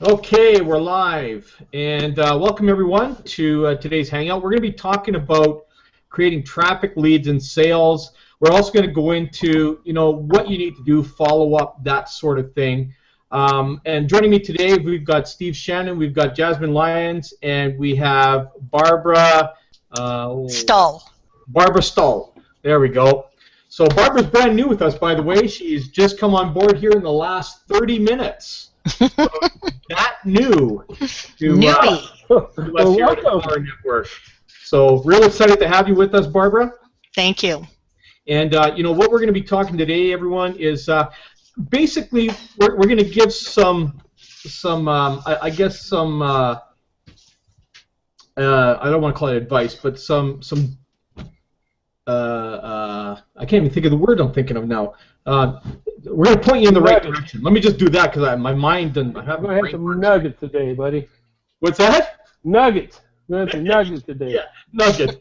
Okay, we're live, and welcome everyone to today's Hangout. We're going to be talking about creating traffic leads and sales. We're also going to go into, what you need to do, follow up, that sort of thing. And joining me today, we've got Steve Shannon, we've got Jasmine Lyons, and we have Barbara Stull. Barbara Stull. There we go. So Barbara's brand new with us, by the way. She's just come on board here in the last 30 minutes. So that new to Newbie. us here at the Power Network. So real excited to have you with us, Barbara. Thank you. And what we're going to be talking today, everyone, is basically we're going to give some I guess some I don't want to call it advice, but some I can't even think of the word I'm thinking of now. We're going to point you in the right direction. Let me just do that because my mind doesn't have. We're going to have some nuggets today, buddy. What's that? Nuggets. We're going to have some nuggets today. Yeah, nuggets.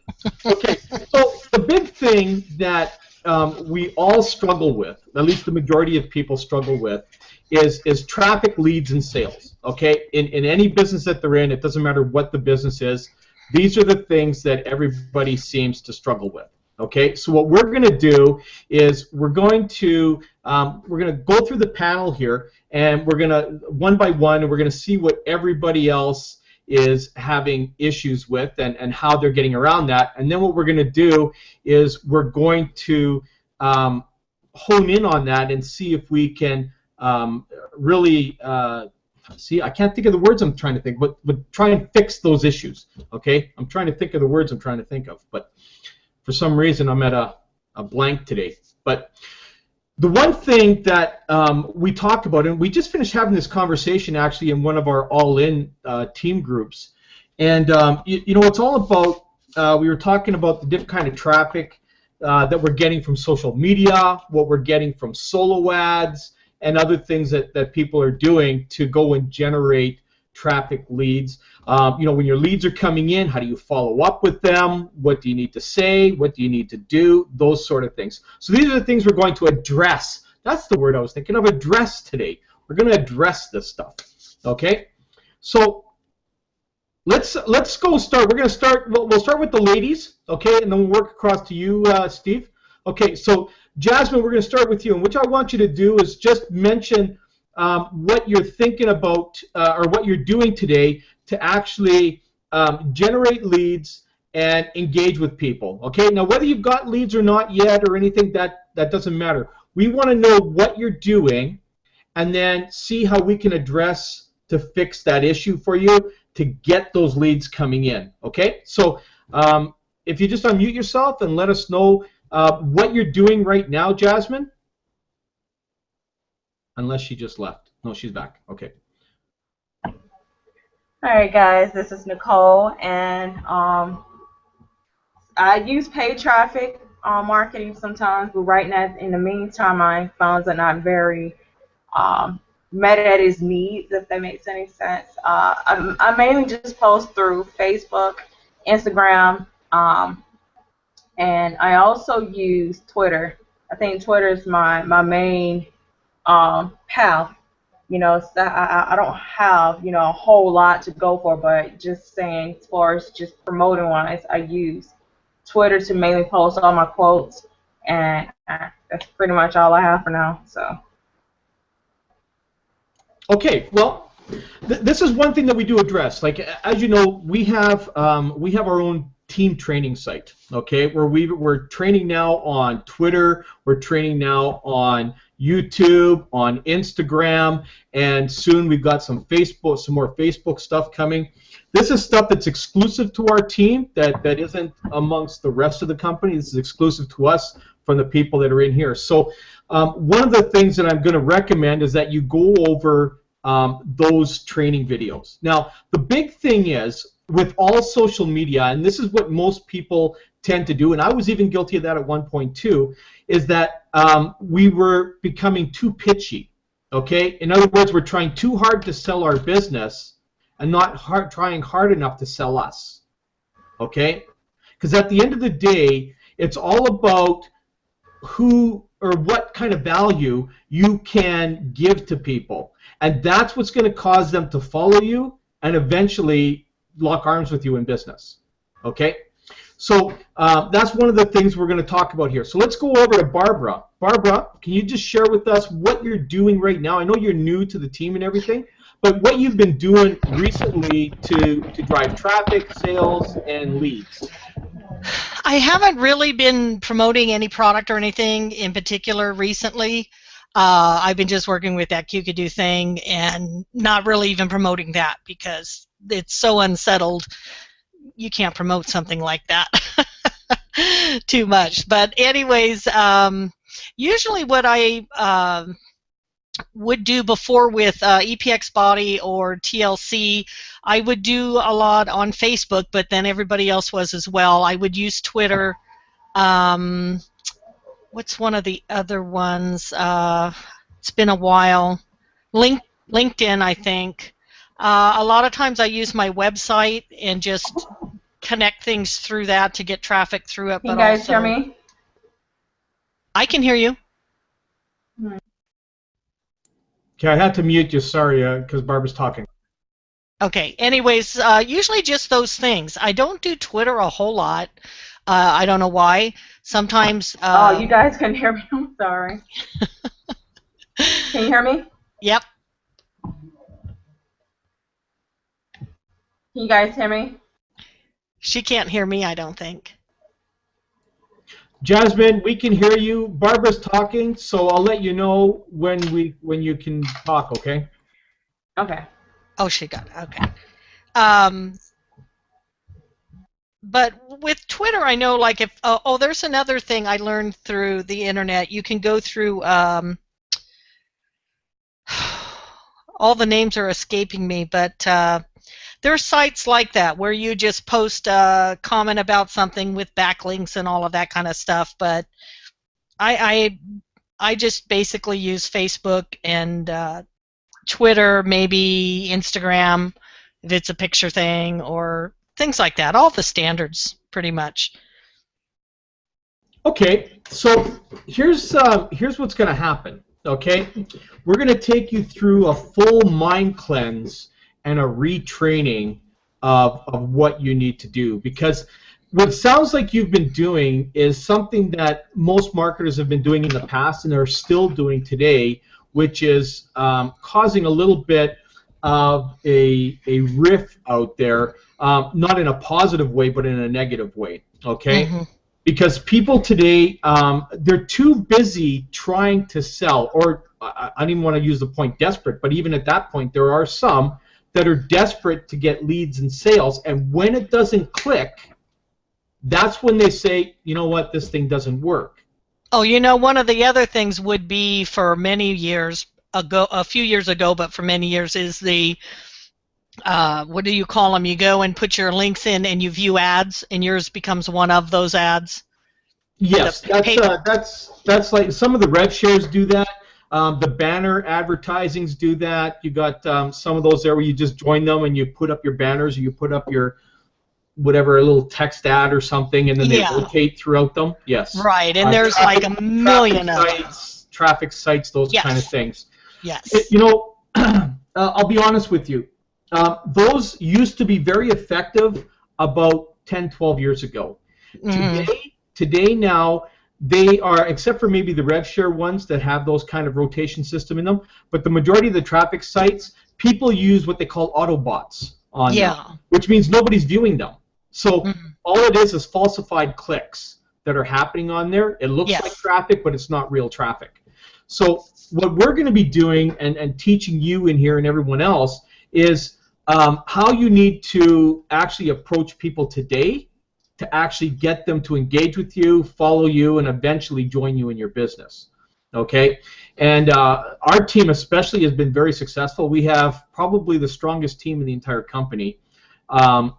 Okay, so the big thing that we all struggle with, at least the majority of people struggle with, is traffic, leads, and sales. Okay, in any business that they're in, it doesn't matter what the business is. These are the things that everybody seems to struggle with. Okay, so what we're going to do is we're going to go through the panel here, and we're going to one by one, and we're going to see what everybody else is having issues with and how they're getting around that. And then what we're going to do is we're going to hone in on that and see if we can really see, I can't think of the words I'm trying to think, but try and fix those issues. Okay, I'm trying to think of the words I'm trying to think of, but for some reason, I'm at a blank today. But the one thing that we talked about, and we just finished having this conversation actually in one of our all-in team groups, and it's all about, we were talking about the different kind of traffic that we're getting from social media, what we're getting from solo ads, and other things that people are doing to go and generate traffic leads. When your leads are coming in, how do you follow up with them? What do you need to say? What do you need to do? Those sort of things. So these are the things we're going to address. That's the word I was thinking of, address today. We're going to address this stuff. Okay? So let's go start. We're going to start. We'll start with the ladies, okay, and then we'll work across to you, Steve. Okay. So Jasmine, we're going to start with you, and what I want you to do is just mention what you're thinking about or what you're doing today to actually generate leads and engage with people. Okay, now whether you've got leads or not yet or anything, that doesn't matter. We want to know what you're doing and then see how we can address to fix that issue for you to get those leads coming in. Okay, so if you just unmute yourself and let us know what you're doing right now, Jasmine. Unless she just left. No, she's back. Okay. Alright guys, this is Nicole, and I use paid traffic marketing sometimes, but right now, in the meantime, my phones are not very met at his needs, if that makes any sense. I mainly just post through Facebook, Instagram, and I also use Twitter. I think Twitter is my main path. So I don't have, a whole lot to go for, but just saying, as far as just promoting wise, I use Twitter to mainly post all my quotes, and that's pretty much all I have for now. So. Okay, well, this is one thing that we do address. Like, as you know, we have our own team training site, okay, where we're training now on Twitter, we're training now on YouTube, on Instagram, and soon we've got some more Facebook stuff coming. This is stuff that's exclusive to our team, that isn't amongst the rest of the company. This is exclusive to us from the people that are in here. So one of the things that I'm going to recommend is that you go over those training videos. Now, the big thing is, with all social media, and this is what most people tend to do, and I was even guilty of that at one point too, is that we were becoming too pitchy. Okay? In other words, we're trying too hard to sell our business and not trying hard enough to sell us. Okay? Because at the end of the day, it's all about who or what kind of value you can give to people. And that's what's going to cause them to follow you and eventually lock arms with you in business. Okay? So that's one of the things we're going to talk about here. So let's go over to Barbara. Barbara, can you just share with us what you're doing right now? I know you're new to the team and everything, but what you've been doing recently to drive traffic, sales, and leads. I haven't really been promoting any product or anything in particular recently. I've been just working with that Kukadu thing and not really even promoting that because it's so unsettled. You can't promote something like that too much. But anyways, usually what I would do before with EPX Body or TLC, I would do a lot on Facebook, but then everybody else was as well. I would use Twitter. What's one of the other ones? It's been a while. LinkedIn, I think. A lot of times I use my website and just connect things through that to get traffic through it. Can you guys hear me? I can hear you. Okay, I had to mute you, sorry, because Barbara's talking. Okay, anyways, usually just those things. I don't do Twitter a whole lot. I don't know why. Sometimes... oh, you guys can hear me? I'm sorry. Can you hear me? Yep. Can you guys hear me? She can't hear me, I don't think. Jasmine, we can hear you. Barbara's talking, so I'll let you know when you can talk, okay? Okay. Oh, she got it. Okay. But with Twitter, I know, like, if... oh, there's another thing I learned through the internet. You can go through... all the names are escaping me, but... there are sites like that where you just post a comment about something with backlinks and all of that kind of stuff. But I just basically use Facebook and Twitter, maybe Instagram, if it's a picture thing, or things like that. All the standards, pretty much. Okay, so here's what's going to happen. Okay, we're going to take you through a full mind cleanse and a retraining of what you need to do, because what sounds like you've been doing is something that most marketers have been doing in the past and are still doing today, which is causing a little bit of a rift out there, not in a positive way, but in a negative way, okay? Mm-hmm. Because people today, they're too busy trying to sell, or I don't even want to use the point desperate, but even at that point, there are some that are desperate to get leads and sales, and when it doesn't click, that's when they say, you know what, this thing doesn't work. Oh, you know, one of the other things would be for many years ago, a few years ago, but for many years, is the, what do you call them? You go and put your links in and you view ads, and yours becomes one of those ads. Yes, that's like some of the rev shares do that. The banner advertisings do that. You got some of those there where you just join them and you put up your banners, or you put up your whatever, a little text ad or something, and then they rotate throughout them. Yes. Right, and there's like a million of them. Traffic sites, those kind of things. Yes. You know, I'll be honest with you. Those used to be very effective about 10, 12 years ago. Mm-hmm. Today now, they are, except for maybe the RevShare ones that have those kind of rotation system in them, but the majority of the traffic sites, people use what they call Autobots on them, which means nobody's viewing them. So all it is falsified clicks that are happening on there. It looks like traffic, but it's not real traffic. So what we're going to be doing and teaching you in here and everyone else is how you need to actually approach people today to actually get them to engage with you, follow you, and eventually join you in your business. Okay? And our team especially has been very successful. We have probably the strongest team in the entire company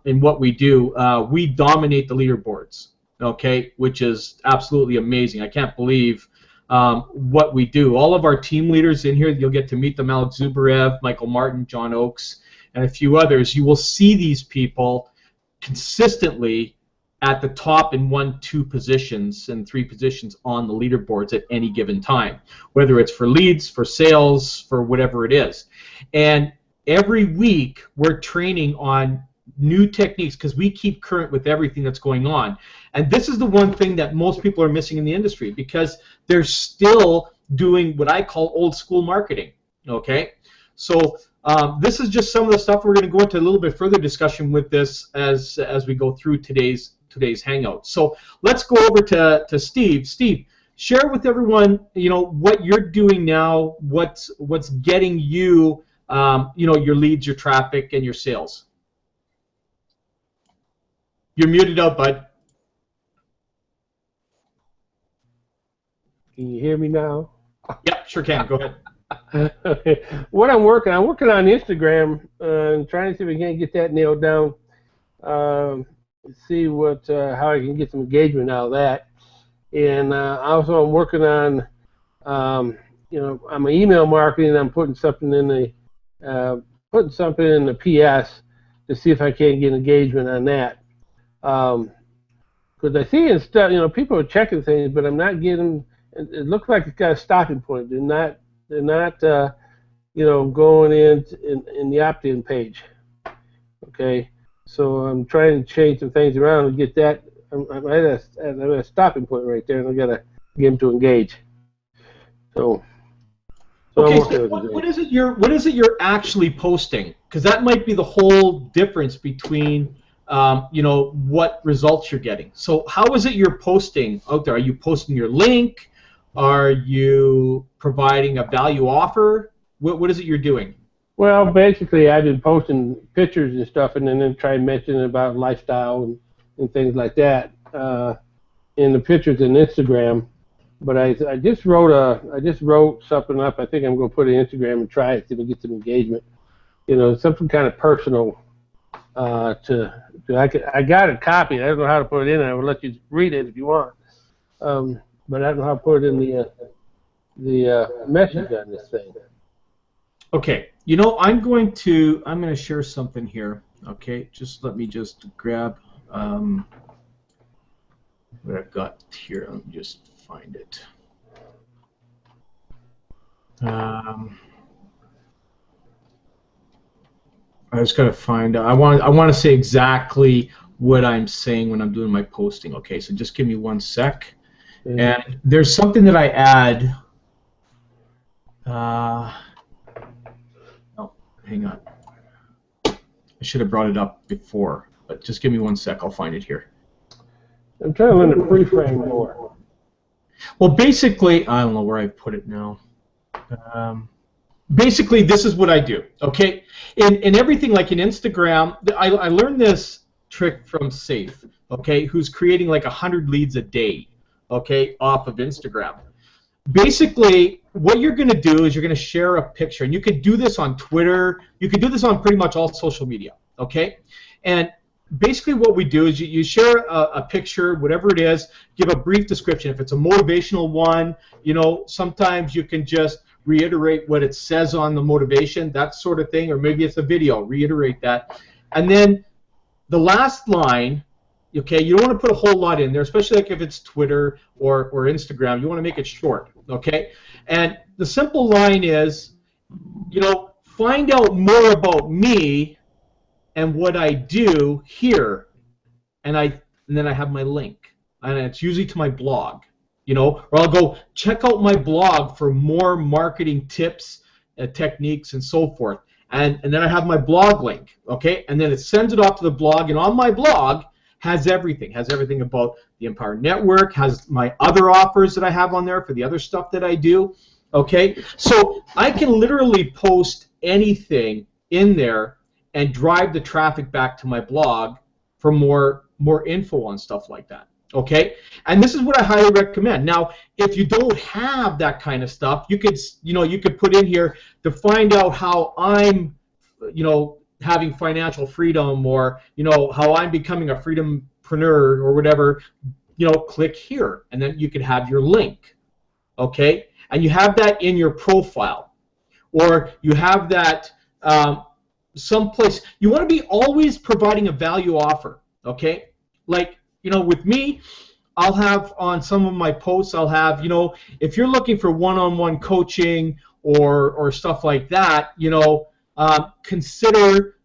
in what we do. We dominate the leaderboards, okay, which is absolutely amazing. I can't believe what we do. All of our team leaders in here, you'll get to meet them, Alex Zubarev, Michael Martin, John Oakes, and a few others. You will see these people consistently at the top in 1, 2 positions and 3 positions on the leaderboards at any given time, whether it's for leads, for sales, for whatever it is. And every week we're training on new techniques because we keep current with everything that's going on. And this is the one thing that most people are missing in the industry because they're still doing what I call old school marketing. Okay, so this is just some of the stuff. We're going to go into a little bit further discussion with this as we go through today's hangout. So let's go over to Steve. Steve, share with everyone, what you're doing now, what's getting you, your leads, your traffic, and your sales. You're muted out, bud. Can you hear me now? Yep, sure can. Go ahead. Okay. What I'm working on Instagram and trying to see if we can get that nailed down. See how I can get some engagement out of that. And also I'm working on, I'm an email marketing. I'm putting something in the PS to see if I can get engagement on that. Because I see and stuff, people are checking things, but I'm not getting. It looks like it's got a stopping point. They're not going in the opt-in page. Okay, so I'm trying to change some things around and get that. I'm at a stopping point right there, and I gotta get them to engage. So okay, so what is it you're actually posting? Because that might be the whole difference between what results you're getting. So how is it you're posting out there? Are you posting your link? Are you providing a value offer? What is it you're doing? Well, basically, I've been posting pictures and stuff, and then trying to mention about lifestyle and things like that in the pictures in Instagram. But I just wrote something up. I think I'm going to put it in Instagram and try it, see if we get some engagement. Something kind of personal. I got a copy. I don't know how to put it in. I will let you read it if you want. But I don't know how to put it in the message on this thing. Okay, I'm going to share something here. Okay, let me grab what I've got here. Let me just find it. I just gotta find. I want to say exactly what I'm saying when I'm doing my posting. Okay, so just give me 1 sec. And there's something that I add. Oh, hang on. I should have brought it up before, but just give me 1 sec. I'll find it here. I'm trying to learn to pre-frame more. Well, basically, I don't know where I put it now. Basically, this is what I do. Okay, in everything like in Instagram, I learned this trick from Safe. Okay, who's creating like 100 leads a day. Okay, off of Instagram. Basically, what you're going to do is you're going to share a picture, and you could do this on Twitter. You could do this on pretty much all social media. Okay, and basically what we do is you share a picture, whatever it is, give a brief description. If it's a motivational one, sometimes you can just reiterate what it says on the motivation, that sort of thing, or maybe it's a video, reiterate that. And then the last line, okay, you don't want to put a whole lot in there, especially like if it's Twitter or Instagram. You want to make it short, okay? And the simple line is, find out more about me and what I do here, and then I have my link, and it's usually to my blog, or I'll go check out my blog for more marketing tips, techniques, and so forth, and then I have my blog link, okay, and then it sends it off to the blog, and on my blog has everything about the Empower Network, has my other offers that I have on there for the other stuff that I do, okay, so I can literally post anything in there and drive the traffic back to my blog for more info on stuff like that. Okay, and this is what I highly recommend. Now, if you don't have that kind of stuff, you could put in here to find out how I'm, having financial freedom, or how I'm becoming a freedompreneur or whatever. Click here, and then you could have your link. Okay, and you have that in your profile, or you have that. Someplace you want to be always providing a value offer, okay? Like with me, I'll have on some of my posts, I'll have, if you're looking for one-on-one coaching or stuff like that, consider,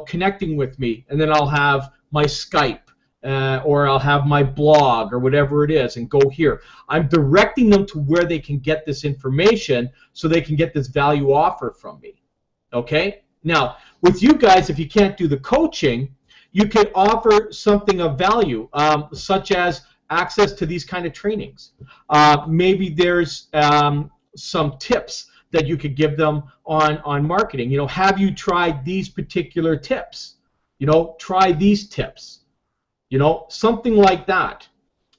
connecting with me, and then I'll have my Skype, or I'll have my blog or whatever it is, and go here. I'm directing them to where they can get this information so they can get this value offer from me. Okay? Now, with you guys, if you can't do the coaching, you could offer something of value, such as access to these kind of trainings. Maybe there's some tips that you could give them on marketing. Have you tried these particular tips? Try these tips. Something like that.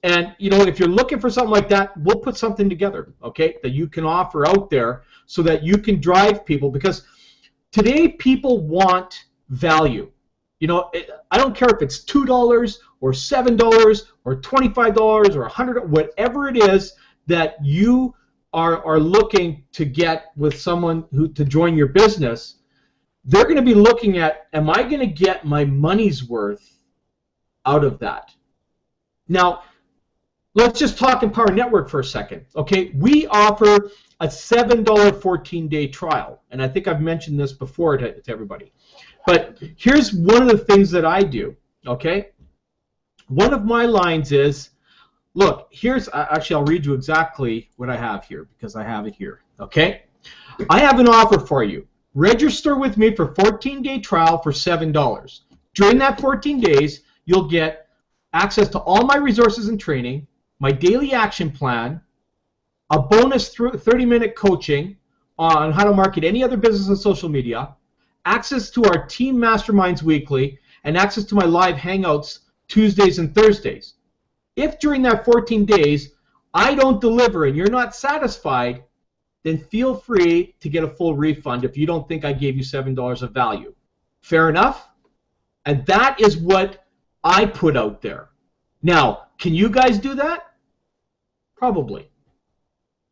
And, if you're looking for something like that, we'll put something together, okay, that you can offer out there so that you can drive people, because today people want value. I don't care if it's $2 or $7 or $25 or $100, whatever it is that you are looking to get with someone to join your business. They're going to be looking at, am I going to get my money's worth out of that? Now, let's just talk Empower Network for a second. Okay, we offer a $7 14-day trial, and I think I've mentioned this before to everybody. But here's one of the things that I do, okay? One of my lines is, look, actually I'll read you exactly what I have here, because I have it here, okay? I have an offer for you. Register with me for 14-day trial for $7. During that 14 days, you'll get access to all my resources and training, my daily action plan, a bonus 30-minute coaching on how to market any other business on social media, access to our team masterminds weekly, and access to my live hangouts Tuesdays and Thursdays. If during that 14 days I don't deliver and you're not satisfied, then feel free to get a full refund if you don't think I gave you $7 of value. Fair enough? And that is what I put out there. Now, can you guys do that? Probably.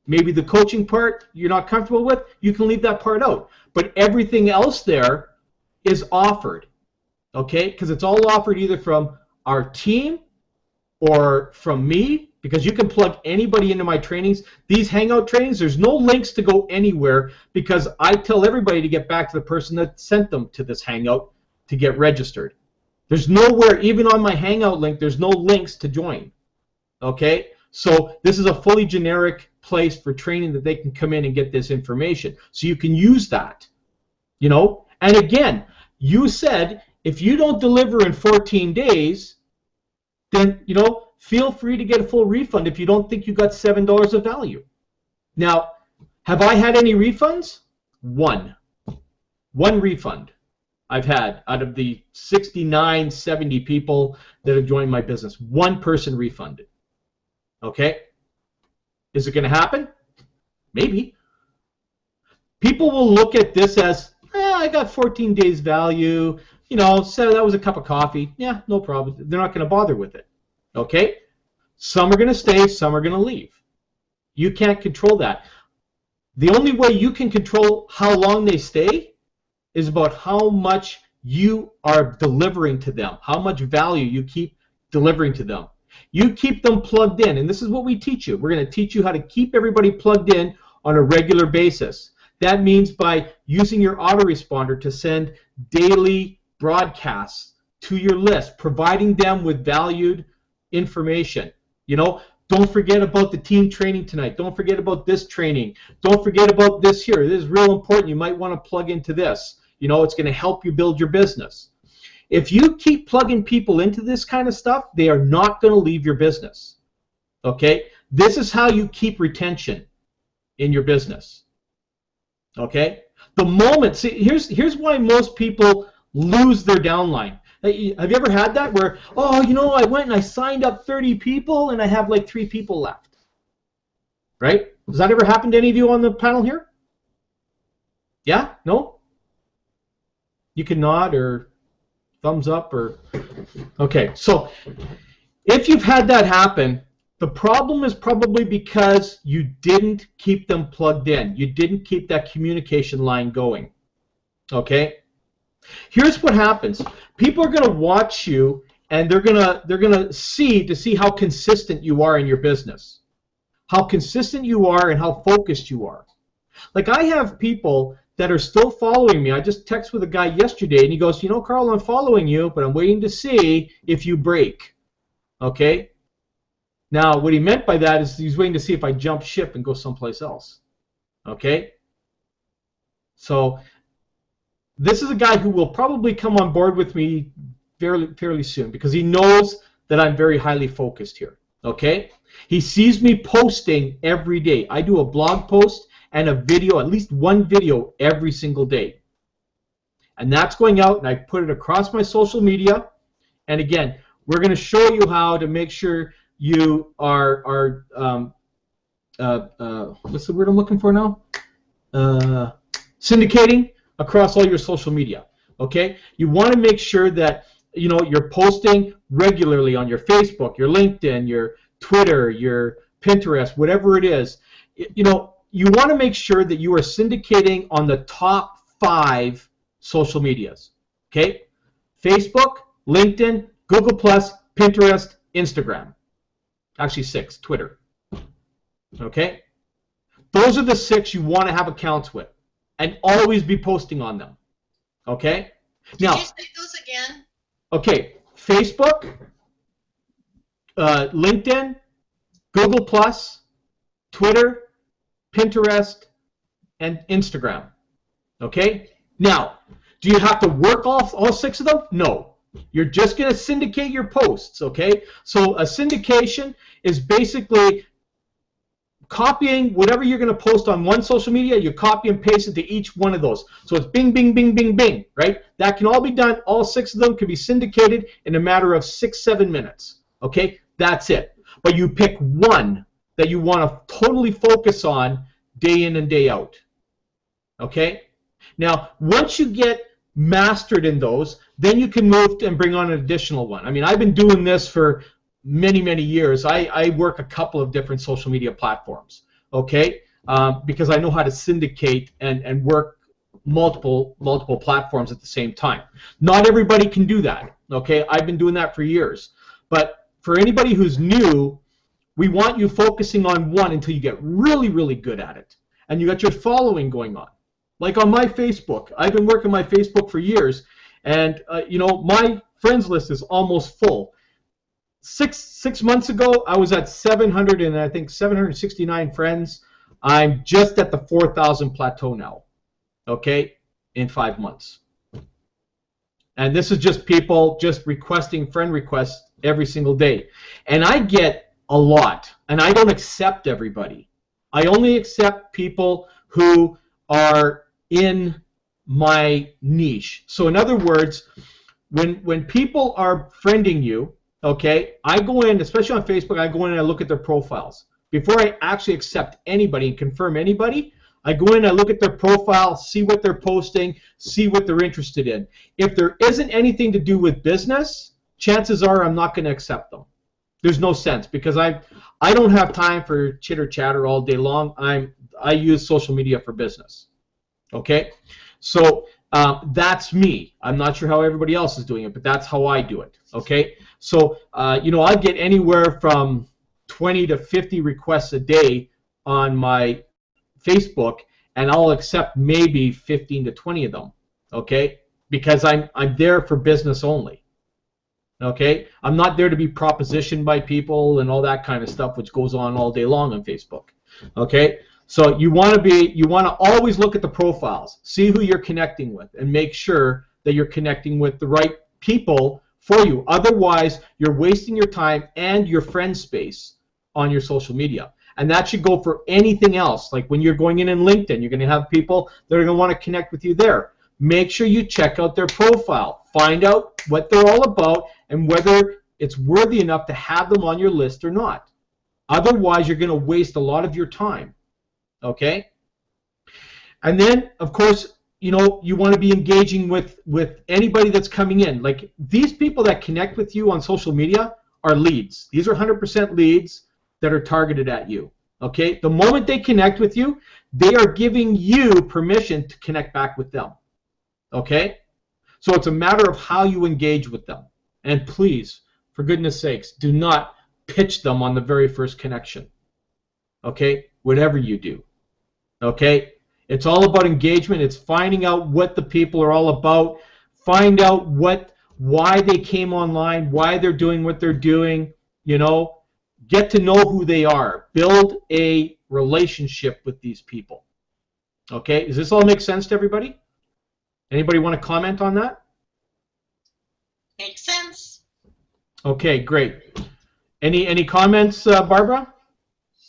Maybe the coaching part you're not comfortable with, you can leave that part out. But everything else there is offered, okay? Because it's all offered either from our team or from me, because you can plug anybody into my trainings. These Hangout trainings, there's no links to go anywhere, because I tell everybody to get back to the person that sent them to this Hangout to get registered. There's nowhere, even on my Hangout link, there's no links to join, okay? So this is a fully generic place for training that they can come in and get this information. So you can use that, And again, you said if you don't deliver in 14 days, then, feel free to get a full refund if you don't think you got $7 of value. Now, have I had any refunds? One refund I've had out of the 69, 70 people that have joined my business. One person refunded. Okay? Is it going to happen? Maybe. People will look at this as, I got 14 days value, so that was a cup of coffee. Yeah, no problem. They're not going to bother with it. Okay? Some are going to stay, some are going to leave. You can't control that. The only way you can control how long they stay is about how much you are delivering to them, how much value you keep delivering to them. You keep them plugged in, and this is what we teach you. We're going to teach you how to keep everybody plugged in on a regular basis. That means by using your autoresponder to send daily broadcasts to your list, providing them with valued information. Don't forget about the team training tonight. Don't forget about this training. Don't forget about this here. This is real important. You might want to plug into this. It's going to help you build your business. If you keep plugging people into this kind of stuff, they are not going to leave your business. Okay? This is how you keep retention in your business. Okay? The moment, see, here's why most people lose their downline. Have you ever had that where, I went and I signed up 30 people and I have like 3 people left? Right? Does that ever happen to any of you on the panel here? Yeah? No? You can nod or thumbs up or... Okay, so if you've had that happen, the problem is probably because you didn't keep them plugged in. You didn't keep that communication line going. Okay? Here's what happens. People are going to watch you and they're gonna see how consistent you are in your business, how consistent you are, and how focused you are. Like, I have people that are still following me. I just texted with a guy yesterday, and he goes, you know, Carl, I'm following you, but I'm waiting to see if you break. Okay? Now, what he meant by that is he's waiting to see if I jump ship and go someplace else. Okay? So this is a guy who will probably come on board with me fairly soon, because he knows that I'm very highly focused here. Okay? He sees me posting every day. I do a blog post and a video, at least one video every single day. And that's going out, and I put it across my social media. And again, we're going to show you how to make sure you are what's the word I'm looking for now? Syndicating across all your social media. Okay? You want to make sure that, you know, you're posting regularly on your Facebook, your LinkedIn, your Twitter, your Pinterest, whatever it is. You know, you want to make sure that you are syndicating on the top 5 social medias. Okay? Facebook, LinkedIn, Google+, Pinterest, Instagram. Actually 6, Twitter. Okay? Those are the 6 you want to have accounts with, and always be posting on them. Okay? Now, Can you say those again? okay, Facebook, LinkedIn, Google+, Twitter, Pinterest, and Instagram. Okay? Now, do you have to work off all 6 of them? No. You're just going to syndicate your posts, okay? So a syndication is basically copying whatever you're going to post on one social media, you copy and paste it to each one of those. So it's bing, bing, bing, bing, bing, right? That can all be done. All 6 of them can be syndicated in a matter of 6-7 minutes, okay? That's it. But you pick one that you want to totally focus on day in and day out, okay? Now, once you get mastered in those, then you can move and bring on an additional one. I mean, I've been doing this for many, many years. I work a couple of different social media platforms, okay? Because I know how to syndicate and work multiple platforms at the same time. Not everybody can do that, okay? I've been doing that for years. But for anybody who's new, we want you focusing on one until you get really, really good at it. And you got your following going on. Like on my Facebook, I've been working my Facebook for years, and you know, my friends list is almost full. Six months ago, I was at 769 friends. I'm just at the 4,000 plateau now, okay, in 5 months. And this is just people just requesting friend requests every single day. And I get a lot, and I don't accept everybody. I only accept people who are in my niche. So in other words, when people are friending you, okay, I go in, especially on Facebook, I go in and I look at their profiles. Before I actually accept anybody and confirm anybody, I go in and I look at their profile, see what they're posting, see what they're interested in. If there isn't anything to do with business, chances are I'm not going to accept them. There's no sense, because I don't have time for chitter chatter all day long. I use social media for business. Okay, so that's me. I'm not sure how everybody else is doing it, but that's how I do it. Okay, so you know, I get anywhere from 20 to 50 requests a day on my Facebook, and I'll accept maybe 15 to 20 of them. Okay, because I'm there for business only. Okay, I'm not there to be propositioned by people and all that kind of stuff, which goes on all day long on Facebook. Okay. So you want to always look at the profiles, see who you're connecting with, and make sure that you're connecting with the right people for you. Otherwise, you're wasting your time and your friend space on your social media. And that should go for anything else. Like when you're going in LinkedIn, you're going to have people that are going to want to connect with you there. Make sure you check out their profile. Find out what they're all about and whether it's worthy enough to have them on your list or not. Otherwise, you're going to waste a lot of your time. Okay, and then of course, you know, you want to be engaging with anybody that's coming in. Like these people that connect with you on social media are leads. These are 100% leads that are targeted at you. Okay, the moment they connect with you, they are giving you permission to connect back with them. Okay, so it's a matter of how you engage with them. And please, for goodness sakes, do not pitch them on the very first connection. Okay? Whatever you do. Okay? It's all about engagement. It's finding out what the people are all about. Find out why they came online, why they're doing what they're doing. You know, get to know who they are. Build a relationship with these people. Okay? Does this all make sense to everybody? Anybody want to comment on that? Makes sense. Okay, great. Any comments, Barbara?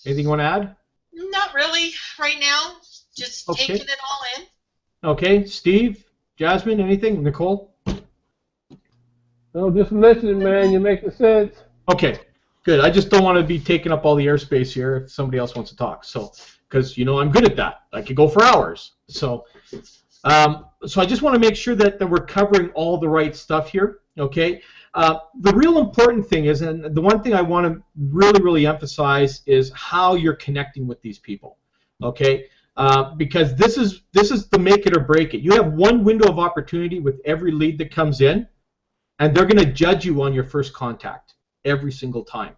Anything you want to add? Not really right now. Just taking it all in. Okay, Steve, Jasmine, anything? Nicole? No, just listening, man. You're making sense. Okay, good. I just don't want to be taking up all the airspace here if somebody else wants to talk. So, because you know I'm good at that. I could go for hours. So I just want to make sure that we're covering all the right stuff here. Okay. The real important thing is, and the one thing I want to really emphasize is how you're connecting with these people. Okay. Because this is the make it or break it. You have one window of opportunity with every lead that comes in, and they're going to judge you on your first contact every single time.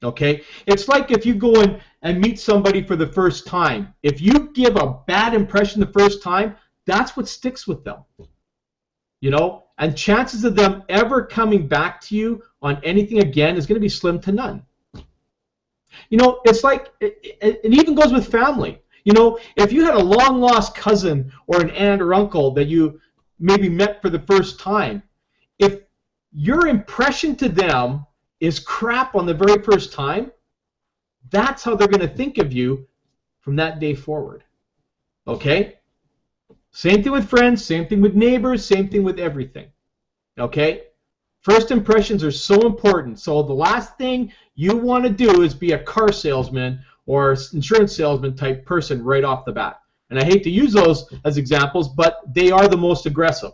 Okay? It's like if you go in and meet somebody for the first time. If you give a bad impression the first time, that's what sticks with them. You know? And chances of them ever coming back to you on anything again is going to be slim to none. You know, it's like, it even goes with family. You know, if you had a long-lost cousin or an aunt or uncle that you maybe met for the first time, if your impression to them is crap on the very first time, that's how they're going to think of you from that day forward. Okay? Same thing with friends, same thing with neighbors, same thing with everything. Okay? First impressions are so important. So the last thing you want to do is be a car salesman or insurance salesman type person right off the bat. And I hate to use those as examples, but they are the most aggressive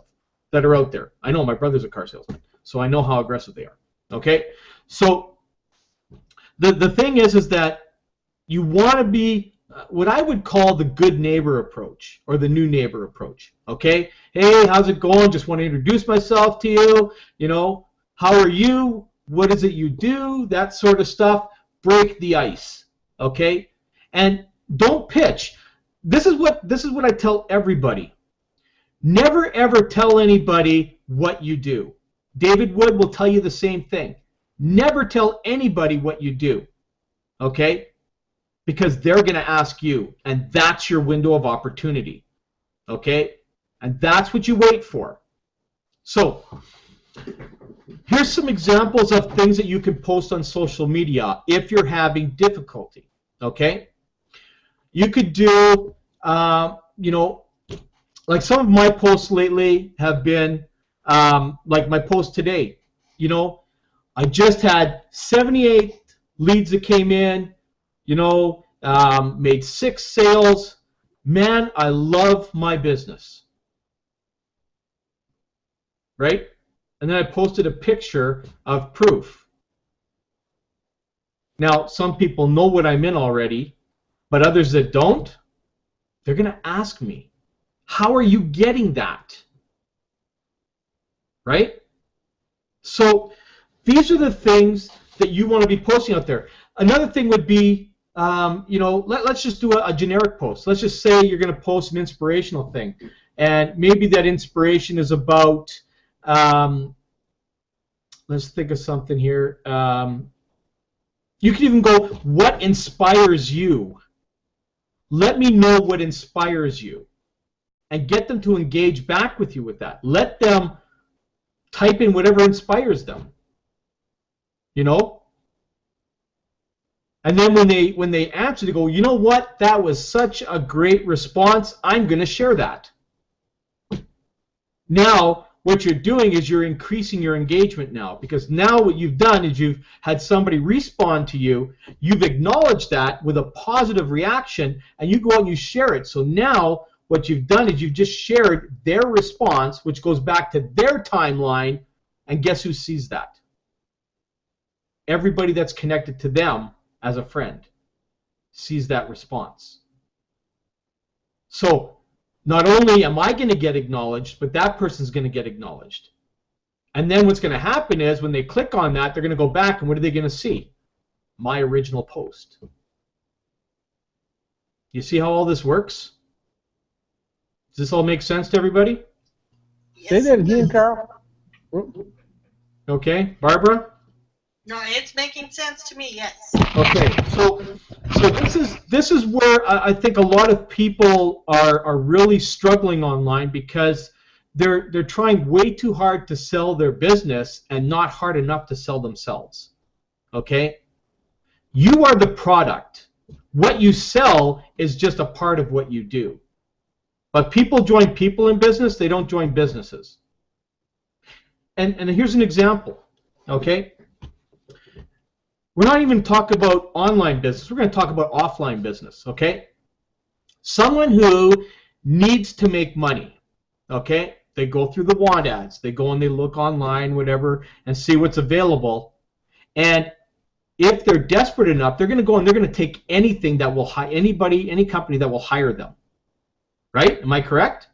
that are out there. I know my brother's a car salesman, so I know how aggressive they are. Okay? So the thing is that you want to be what I would call the good neighbor approach or the new neighbor approach. Okay? Hey, how's it going? Just want to introduce myself to you. You know, how are you? What is it you do? That sort of stuff. Break the ice. Okay? And don't pitch. This is what I tell everybody. Never ever tell anybody what you do. David Wood will tell you the same thing. Never tell anybody what you do. Okay? Because they're going to ask you, and that's your window of opportunity. Okay? And that's what you wait for. So, here's some examples of things that you can post on social media if you're having difficulty. Okay? You could do, you know, like some of my posts lately have been, like my post today. You know, I just had 78 leads that came in, you know, made 6 sales. Man, I love my business. Right? And then I posted a picture of proof. Now, some people know what I'm in already, but others that don't, they're going to ask me, how are you getting that? Right? So these are the things that you want to be posting out there. Another thing would be, you know, let's just do a generic post. Let's just say you're going to post an inspirational thing. And maybe that inspiration is about, let's think of something here. You can even go, what inspires you? Let me know what inspires you. And get them to engage back with you with that. Let them type in whatever inspires them. You know? And then when they answer, they go, you know what? That was such a great response. I'm going to share that. Now, what you're doing is you're increasing your engagement now, because now what you've done is you've had somebody respond to you, you've acknowledged that with a positive reaction, and you go out and you share it. So now what you've done is you've just shared their response, which goes back to their timeline, and guess who sees that? Everybody that's connected to them as a friend sees that response. So not only am I going to get acknowledged, but that person's going to get acknowledged. And then what's going to happen is when they click on that, they're going to go back, and what are they going to see? My original post. You see how all this works? Does this all make sense to everybody? Say that again, Carl. Okay, Barbara? No, it's making sense to me, yes. Okay, so this is where I think a lot of people are really struggling online because they're trying way too hard to sell their business and not hard enough to sell themselves. Okay? You are the product. What you sell is just a part of what you do. But people join people in business, they don't join businesses. And here's an example. Okay? We're not even talking about online business. We're going to talk about offline business, okay? Someone who needs to make money, okay? They go through the want ads. They go and they look online, whatever, and see what's available. And if they're desperate enough, they're going to go and they're going to take anything that will hire anybody, any company that will hire them. Right? Am I correct?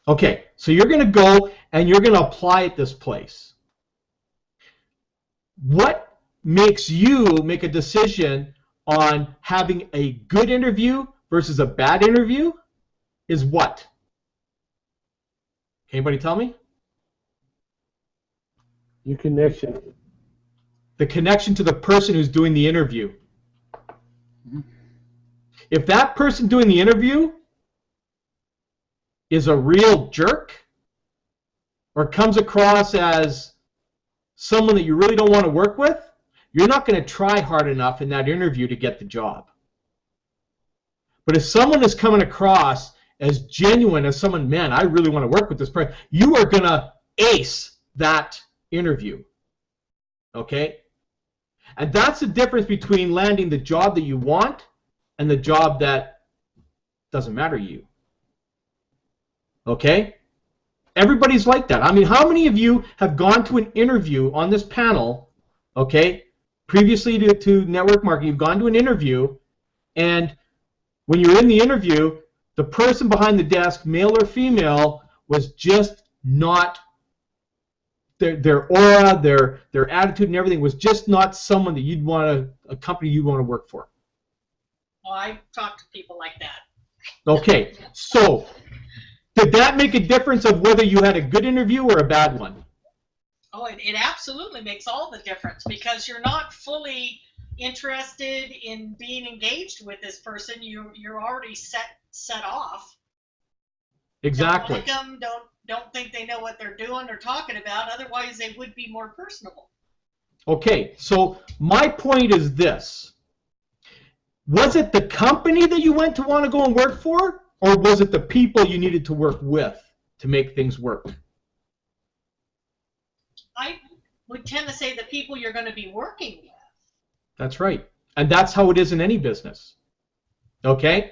Okay, so you're going to go and you're going to apply at this place. What makes you make a decision on having a good interview versus a bad interview is what? Can anybody tell me? Your connection. The connection to the person who's doing the interview. If that person doing the interview is a real jerk or comes across as someone that you really don't want to work with, you're not going to try hard enough in that interview to get the job. But if someone is coming across as genuine, as someone, man, I really want to work with this person, you are going to ace that interview. Okay? And that's the difference between landing the job that you want and the job that doesn't matter to you. Okay? Everybody's like that. I mean, how many of you have gone to an interview on this panel, okay, previously to network marketing, you've gone to an interview, and when you're in the interview, the person behind the desk, male or female, was just not, their aura, their attitude and everything was just not someone that you'd want a company you'd want to work for. Well, I talk to people like that. Okay, so did that make a difference of whether you had a good interview or a bad one? Oh, it absolutely makes all the difference because you're not fully interested in being engaged with this person. You're already set off. Exactly. Don't like them, don't think they know what they're doing or talking about. Otherwise, they would be more personable. Okay, so my point is this. Was it the company that you went to want to go and work for, or was it the people you needed to work with to make things work? I would tend to say the people you're going to be working with. That's right. And that's how it is in any business. Okay?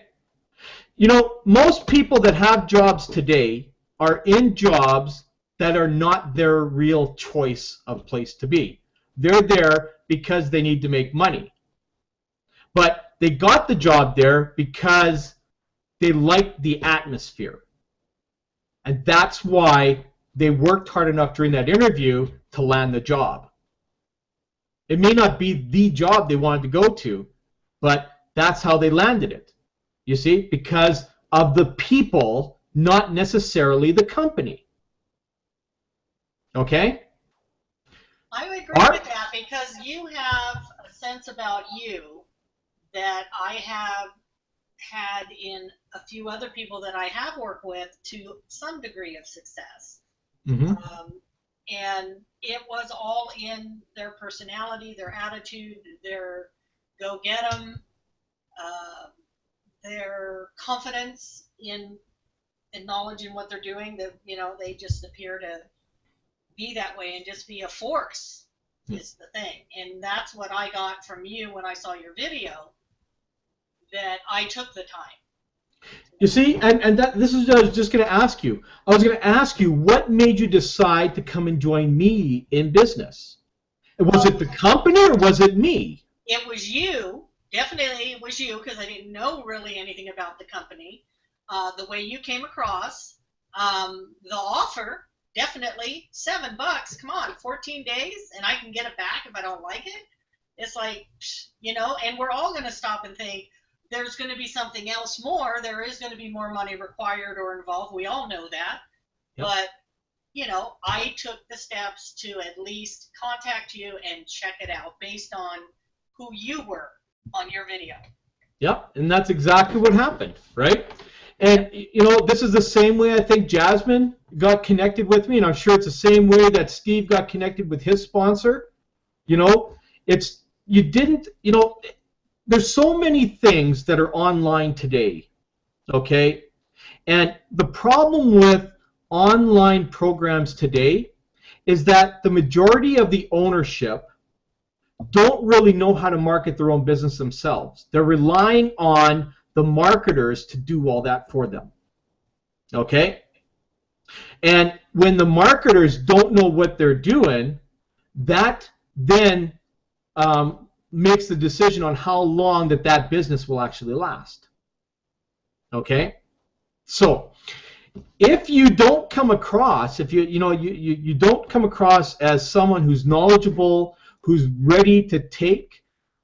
You know, most people that have jobs today are in jobs that are not their real choice of place to be. They're there because they need to make money. But they got the job there because they liked the atmosphere. And that's why they worked hard enough during that interview to land the job. It may not be the job they wanted to go to, but that's how they landed it. You see? Because of the people, not necessarily the company. Okay? I would agree with that because you have a sense about you that I have had in a few other people that I have worked with to some degree of success. Mm-hmm. And it was all in their personality, their attitude, their go-get-em, their confidence in knowledge in what they're doing. That they just appear to be that way and just be a force is the thing. And that's what I got from you when I saw your video, that I took the time. You see, and this is what I was just going to ask you. I was going to ask you, what made you decide to come and join me in business? Was it the company or was it me? It was you. Definitely it was you, because I didn't know really anything about the company. The way you came across, the offer definitely $7. Come on, 14 days, and I can get it back if I don't like it. It's like, you know, and we're all going to stop and think there's going to be something else more. There is going to be more money required or involved. We all know that. Yep. But, you know, I took the steps to at least contact you and check it out based on who you were on your video. Yep, and that's exactly what happened, right? And, you know, this is the same way I think Jasmine got connected with me, and I'm sure it's the same way that Steve got connected with his sponsor. You know, it's, you didn't, you know, there's so many things that are online today, okay? And the problem with online programs today is that the majority of the ownership don't really know how to market their own business themselves. They're relying on the marketers to do all that for them, okay? And when the marketers don't know what they're doing, that then makes the decision on how long that business will actually last, okay? So if you don't come across, if you don't come across as someone who's knowledgeable, who's ready to take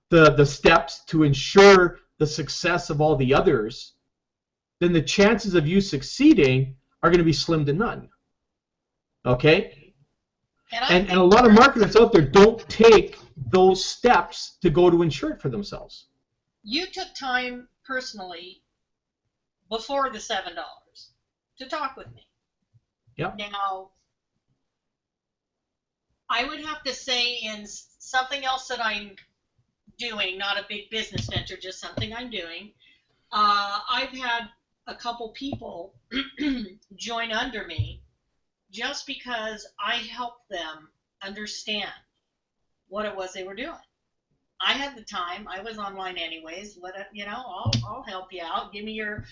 the steps to ensure the success of all the others, then the chances of you succeeding are going to be slim to none. Okay? And a lot of marketers out there don't take those steps to go to insure it for themselves. You took time personally before the $7 to talk with me. Yep. Now, I would have to say in something else that I'm doing, not a big business venture, just something I'm doing, I've had a couple people join under me just because I helped them understand what it was they were doing. I had the time. I was online anyways. I'll help you out. Give me your,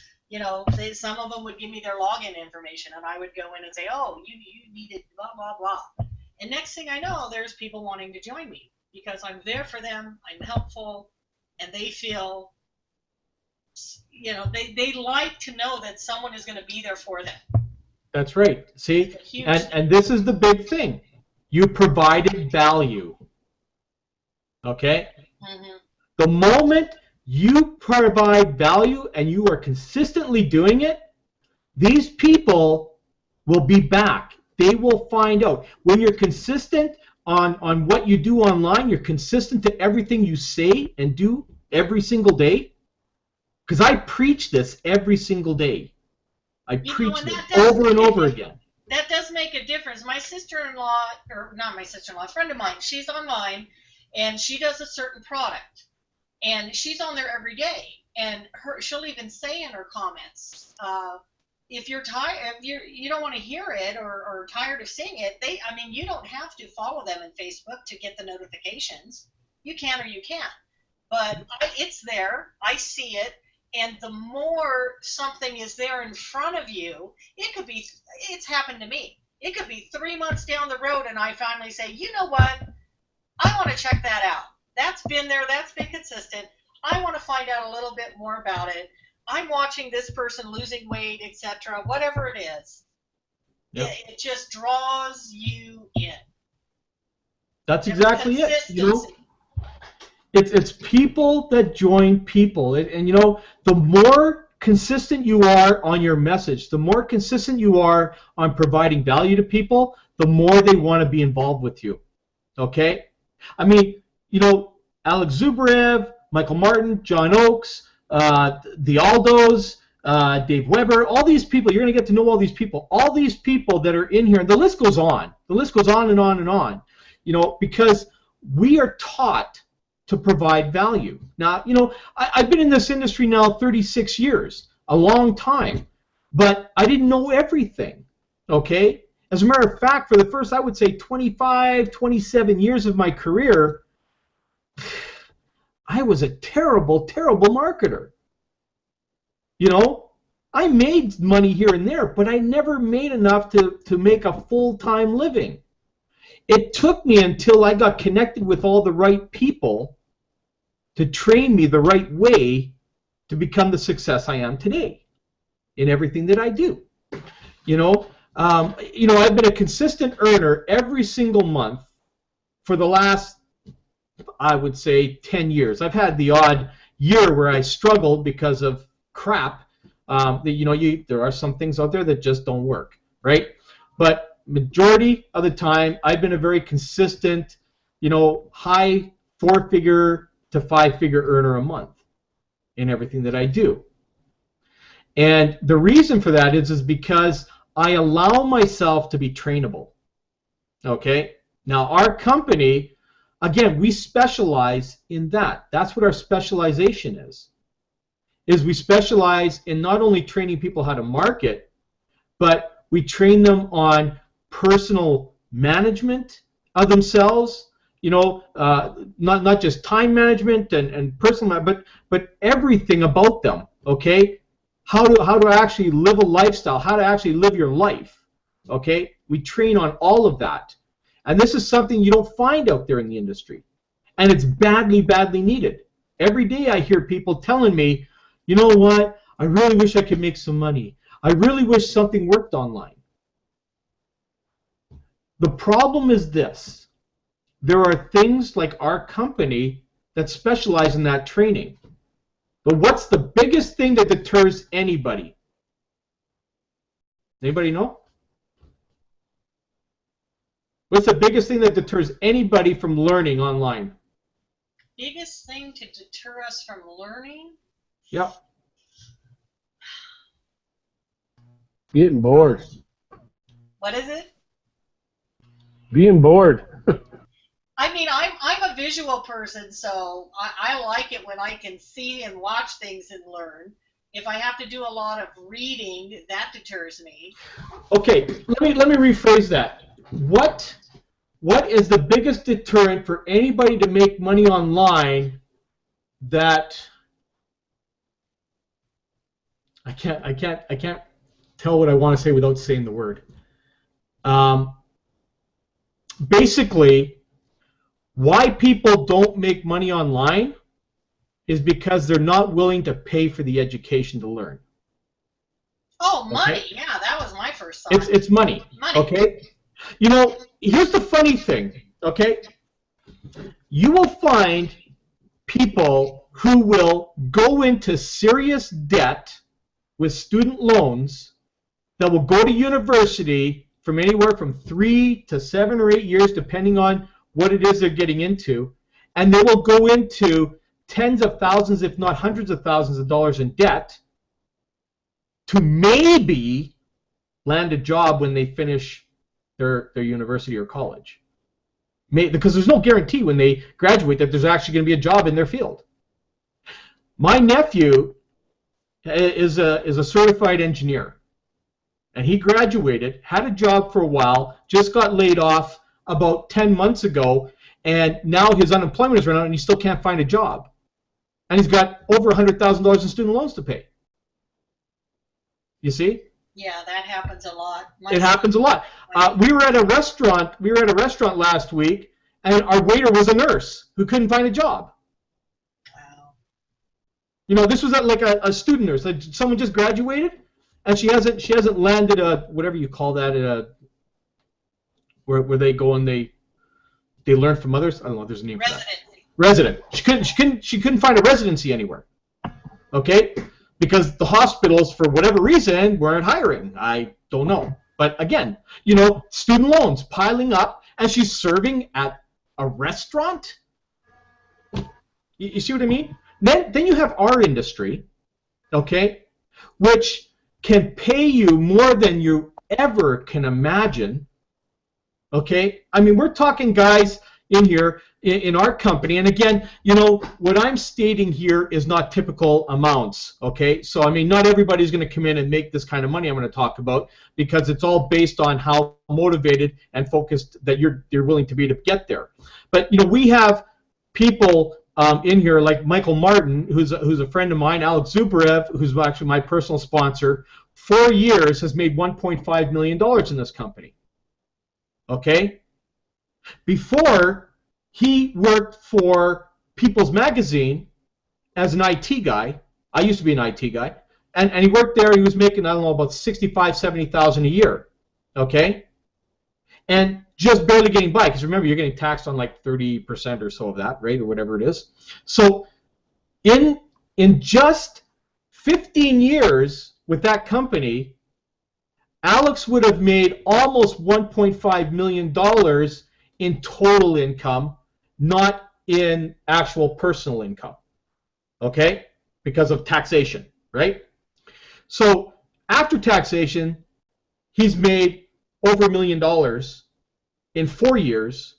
some of them would give me their login information, and I would go in and say, oh, you needed blah, blah, blah. And next thing I know, there's people wanting to join me because I'm there for them, I'm helpful, and they feel, they like to know that someone is going to be there for them. That's right. See, and this is the big thing. You provided value. Okay? Mm-hmm. The moment you provide value and you are consistently doing it, these people will be back. They will find out. When you're consistent on what you do online, you're consistent to everything you say and do every single day. Because I preach this every single day. I preach this over and over again. That does make a difference. My sister-in-law, or not my sister-in-law, a friend of mine, she's online, and she does a certain product. And she's on there every day. And she'll even say in her comments, if you're tired, if you don't want to hear it or tired of seeing it, you don't have to follow them in Facebook to get the notifications. You can or you can't. But it's there. I see it. And the more something is there in front of you, it's happened to me. It could be 3 months down the road and I finally say, you know what? I want to check that out. That's been there. That's been consistent. I want to find out a little bit more about it. I'm watching this person losing weight, etc., whatever it is. Yep. It just draws you in. That's exactly it. It's people that join people. And the more consistent you are on your message, the more consistent you are on providing value to people, the more they want to be involved with you. Okay? Alex Zubrev, Michael Martin, John Oakes, the Aldos, Dave Weber, all these people, you're going to get to know all these people. All these people that are in here, and the list goes on. The list goes on and on and on. Because we are taught to provide value. Now, I've been in this industry now 36 years, a long time, but I didn't know everything, okay? As a matter of fact, for the first, I would say 25, 27 years of my career, I was a terrible, terrible marketer. I made money here and there, but I never made enough to make a full-time living. It took me until I got connected with all the right people to train me the right way to become the success I am today in everything that I do. You know, I've been a consistent earner every single month for the last, I would say, 10 years. I've had the odd year where I struggled because of crap. You know, there are some things out there that just don't work, right? But majority of the time, I've been a very consistent, you know, high 4-figure to 5-figure earner a month in everything that I do. And the reason for that is because I allow myself to be trainable. Okay? Now, our company, again, we specialize in that. That's what our specialization is we specialize in not only training people how to market, but we train them on personal management of themselves, you know, not just time management and personal, but everything about them, okay? How to actually live a lifestyle, how to actually live your life, okay? We train on all of that. And this is something you don't find out there in the industry. And it's badly, badly needed. Every day I hear people telling me, you know what, I really wish I could make some money. I really wish something worked online. The problem is this. There are things like our company that specialize in that training. But what's the biggest thing that deters anybody? Anybody know? What's the biggest thing that deters anybody from learning online? Biggest thing to deter us from learning? Yep. Getting bored. What is it? Being bored. I mean, I'm a visual person, so I like it when I can see and watch things and learn. If I have to do a lot of reading, that deters me. Okay, let me rephrase that. What is the biggest deterrent for anybody to make money online that I can't tell what I want to say without saying the word. Basically, why people don't make money online is because they're not willing to pay for the education to learn. Oh, money. Okay? Yeah, that was my first thought. It's money. Money. Okay? You know, here's the funny thing, okay? You will find people who will go into serious debt with student loans that will go to university from anywhere from 3 to 7 or 8 years, depending on what it is they're getting into, and they will go into tens of thousands, if not hundreds of thousands of dollars in debt to maybe land a job when they finish their university or college. Because there's no guarantee when they graduate that there's actually going to be a job in their field. My nephew is a certified engineer, and he graduated, had a job for a while, just got laid off about 10 months ago, and now his unemployment is run out and he still can't find a job. And he's got over $100,000 in student loans to pay. You see? Yeah, that happens a lot. It happens a lot. We were at a restaurant. We were at a restaurant last week, and our waiter was a nurse who couldn't find a job. Wow. You know, this was at like a student nurse. Like someone just graduated, and she hasn't landed a whatever you call that, where they go and they learn from others. I don't know. There's a name for that. Resident. She couldn't find a residency anywhere. Okay. Because the hospitals, for whatever reason, weren't hiring. I don't know. But again, you know, student loans piling up, and she's serving at a restaurant? You see what I mean? Then you have our industry, okay, which can pay you more than you ever can imagine, okay? I mean, we're talking guys in here in our company, and again, you know, what I'm stating here is not typical amounts, okay? So, I mean, not everybody's going to come in and make this kind of money I'm going to talk about, because it's all based on how motivated and focused that you're willing to be to get there. But, you know, we have people in here like Michael Martin, who's a friend of mine, Alex Zubarev, who's actually my personal sponsor, 4 years has made $1.5 million in this company, okay? Before, he worked for People's Magazine as an IT guy. I used to be an IT guy. And he worked there. He was making, I don't know, about $65,000, $70,000 a year. okay, and just barely getting by, because remember, you're getting taxed on like 30% or so of that, right, or whatever it is. So in just 15 years with that company, Alex would have made almost $1.5 million in total income, not in actual personal income, okay, because of taxation, right? So after taxation, he's made over $1 million in 4 years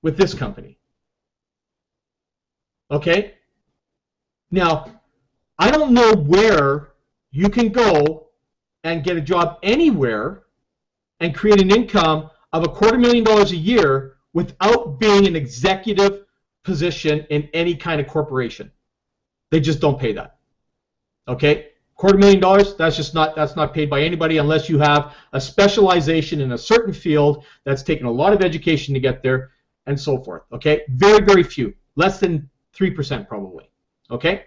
with this company. Okay? Now, I don't know where you can go and get a job anywhere and create an income of $250,000 a year without being an executive position in any kind of corporation. They just don't pay that. Okay? $250,000, that's not paid by anybody unless you have a specialization in a certain field that's taken a lot of education to get there, and so forth. Okay? Very, very few. Less than 3% probably. Okay?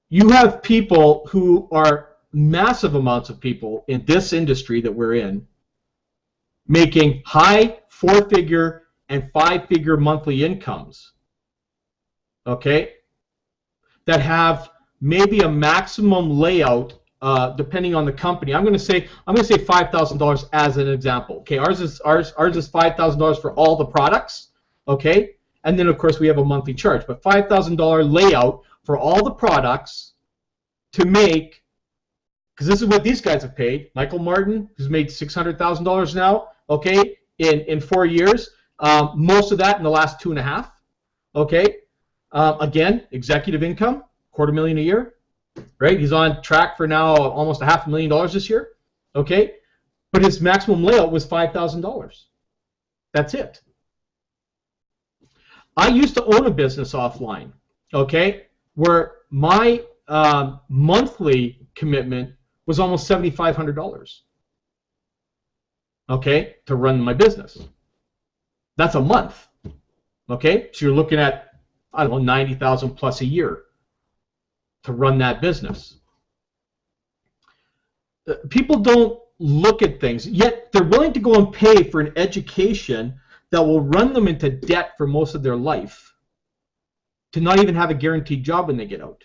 You have people who are massive amounts of people in this industry that we're in making high 4-figure and 5-figure monthly incomes, okay, that have maybe a maximum layout depending on the company. I'm going to say $5,000 as an example. Okay, ours is $5,000 for all the products. Okay, and then of course we have a monthly charge, but $5,000 layout for all the products to make, because this is what these guys have paid. Michael Martin, who's made $600,000 now. Okay, in 4 years, most of that in the last 2.5. Okay, again, executive income. $250,000 a year, right? He's on track for now almost $500,000 this year, okay? But his maximum layout was $5,000. That's it. I used to own a business offline, okay, where my monthly commitment was almost $7,500, okay, to run my business. That's a month, okay? So you're looking at, I don't know, $90,000 plus a year to run that business. People don't look at things, yet they're willing to go and pay for an education that will run them into debt for most of their life to not even have a guaranteed job when they get out.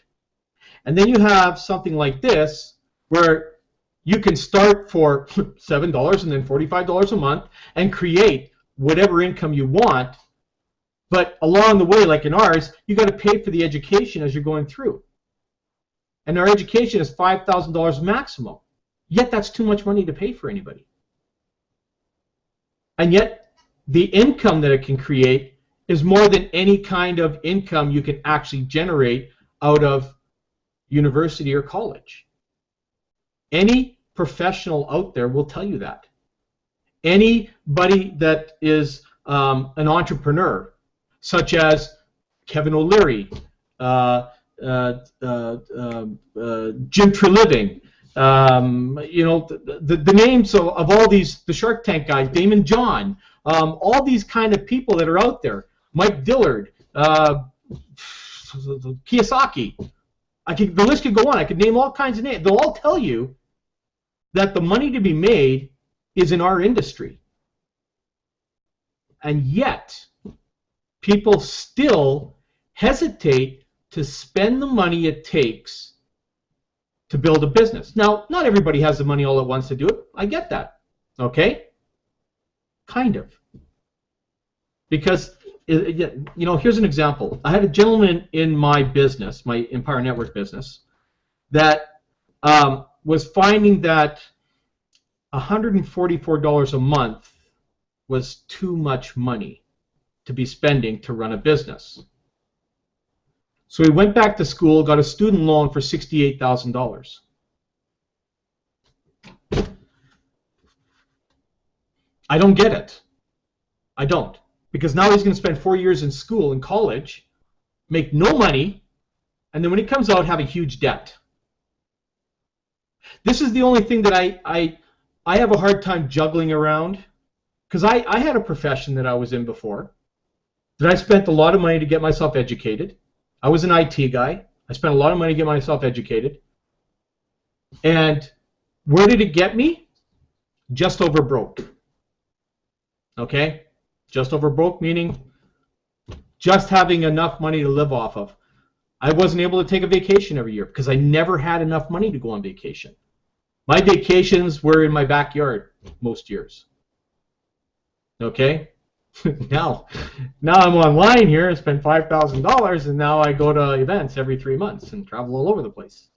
And then you have something like this where you can start for $7 and then $45 a month and create whatever income you want, but along the way, like in ours, you got to pay for the education as you're going through. And our education is $5,000 maximum. Yet that's too much money to pay for anybody. And yet the income that it can create is more than any kind of income you can actually generate out of university or college. Any professional out there will tell you that. Anybody that is an entrepreneur, such as Kevin O'Leary, Jim Treliving, you know, the names of all these, the Shark Tank guys, Damon John, all these kind of people that are out there, Mike Dillard, Kiyosaki, the list could go on. I could name all kinds of names. They'll all tell you that the money to be made is in our industry. And yet, people still hesitate to spend the money it takes to build a business. Now, not everybody has the money all at once to do it. I get that. Okay? Kind of. Because, you know, here's an example. I had a gentleman in my business, my Empire Network business, that was finding that $144 a month was too much money to be spending to run a business. So he went back to school, got a student loan for $68,000. I don't get it. I don't. Because now he's going to spend 4 years in school, in college, make no money, and then when he comes out, have a huge debt. This is the only thing that I have a hard time juggling around, because I had a profession that I was in before, that I spent a lot of money to get myself educated. I was an IT guy. I spent a lot of money to get myself educated. And Where did it get me? Just over broke. Okay? Just over broke, meaning just having enough money to live off of. I wasn't able to take a vacation every year because I never had enough money to go on vacation. My vacations were in my backyard most years. Okay? now I'm online here and spend $5,000, and now I go to events every 3 months and travel all over the place.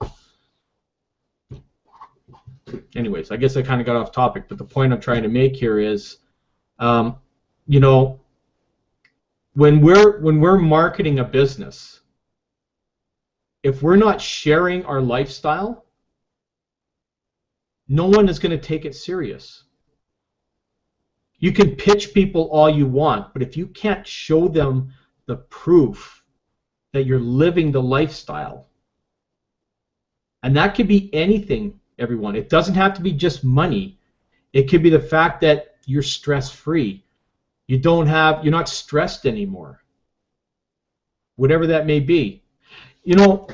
Anyways, I guess I kind of got off topic, but the point I'm trying to make here is, you know, when we're marketing a business, if we're not sharing our lifestyle, no one is going to take it serious. You can pitch people all you want, but if you can't show them the proof that you're living the lifestyle, and that could be anything, everyone. It doesn't have to be just money. It could be the fact that you're stress-free. You're not stressed anymore. Whatever that may be. You know,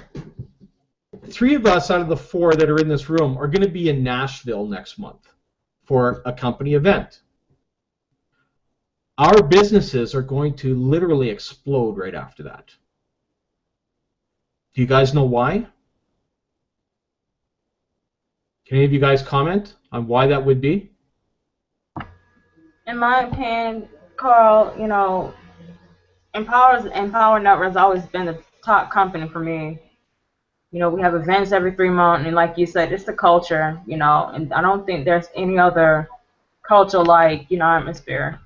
3 of us out of the 4 that are in this room are going to be in Nashville next month for a company event. Our businesses are going to literally explode right after that. Do you guys know why? Can any of you guys comment on why that would be? In my opinion, Carl, you know, Empower Network has always been the top company for me. You know, we have events every 3 months, and like you said, it's the culture, you know, and I don't think there's any other culture like, you know, atmosphere.